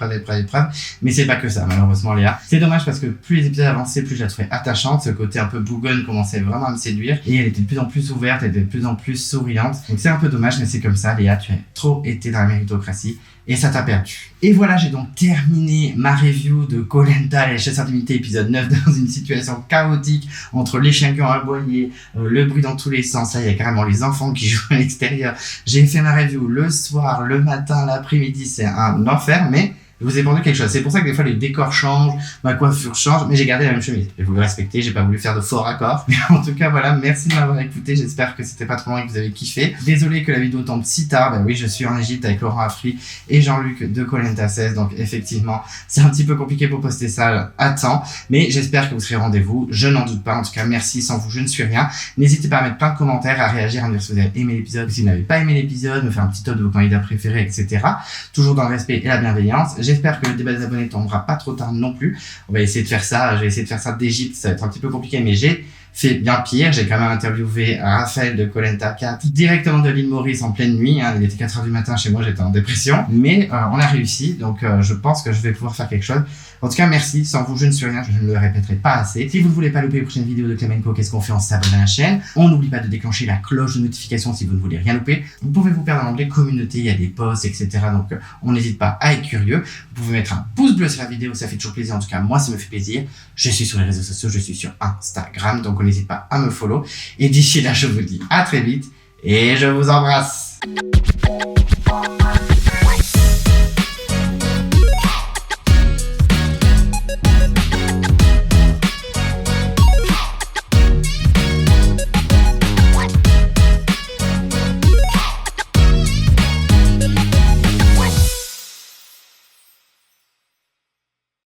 mais c'est pas que ça malheureusement Léa. C'est dommage parce que plus les épisodes avançaient, plus je la trouvais attachante, ce côté un peu bougonne commençait vraiment à me séduire, et elle était de plus en plus ouverte, elle était de plus en plus souriante, donc c'est un peu dommage, mais c'est comme ça Léa, tu as trop été dans la méritocratie, et ça t'a perdu. Et voilà, j'ai donc terminé ma review de Koh-Lanta et les chasseurs d'immunité épisode 9 dans une situation chaotique entre les chiens qui ont aboyé, le bruit dans tous les sens. Là, il y a carrément les enfants qui jouent à l'extérieur. J'ai fait ma review le soir, le matin, l'après-midi. C'est un enfer, mais je vous ai vendu quelque chose. C'est pour ça que des fois les décors changent, ma coiffure change, mais j'ai gardé la même chemise. J'ai voulu respecter, j'ai pas voulu faire de faux raccords. Mais en tout cas, voilà, merci de m'avoir écouté. J'espère que c'était pas trop long et que vous avez kiffé. Désolé que la vidéo tombe si tard. Ben oui, je suis en Égypte avec Laurent Affri et Jean-Luc de Koh-Lanta 16. Donc effectivement, c'est un petit peu compliqué pour poster ça à temps. Mais j'espère que vous serez au rendez-vous. Je n'en doute pas. En tout cas, merci. Sans vous, je ne suis rien. N'hésitez pas à mettre plein de commentaires, à réagir, à me dire si vous avez aimé l'épisode, si vous n'avez pas aimé l'épisode, me faire un petit top de vos candidats préférés, etc. Toujours dans le respect et la bienveillance. J'espère que le débat des abonnés tombera pas trop tard non plus. On va essayer de faire ça. Je vais essayer de faire ça d'Égypte. Ça va être un petit peu compliqué, mais j'ai fait bien pire. J'ai quand même interviewé Raphaël de Koh-Lanta 4 directement de l'île Maurice en pleine nuit. Il était 4h du matin chez moi, j'étais en dépression. Mais on a réussi, donc je pense que je vais pouvoir faire quelque chose. En tout cas, merci. Sans vous, je ne suis rien. Je ne le répéterai pas assez. Si vous ne voulez pas louper les prochaines vidéos de Clément Co, qu'est-ce qu'on fait? On s'abonne à la chaîne. On n'oublie pas de déclencher la cloche de notification si vous ne voulez rien louper. Vous pouvez vous perdre dans l'onglet communauté, il y a des posts, etc. Donc on n'hésite pas à être curieux. Vous pouvez mettre un pouce bleu sur la vidéo, ça fait toujours plaisir. En tout cas, moi, ça me fait plaisir. Je suis sur les réseaux sociaux, je suis sur Instagram, donc on n'hésite pas à me follow. Et d'ici là, je vous dis à très vite et je vous embrasse.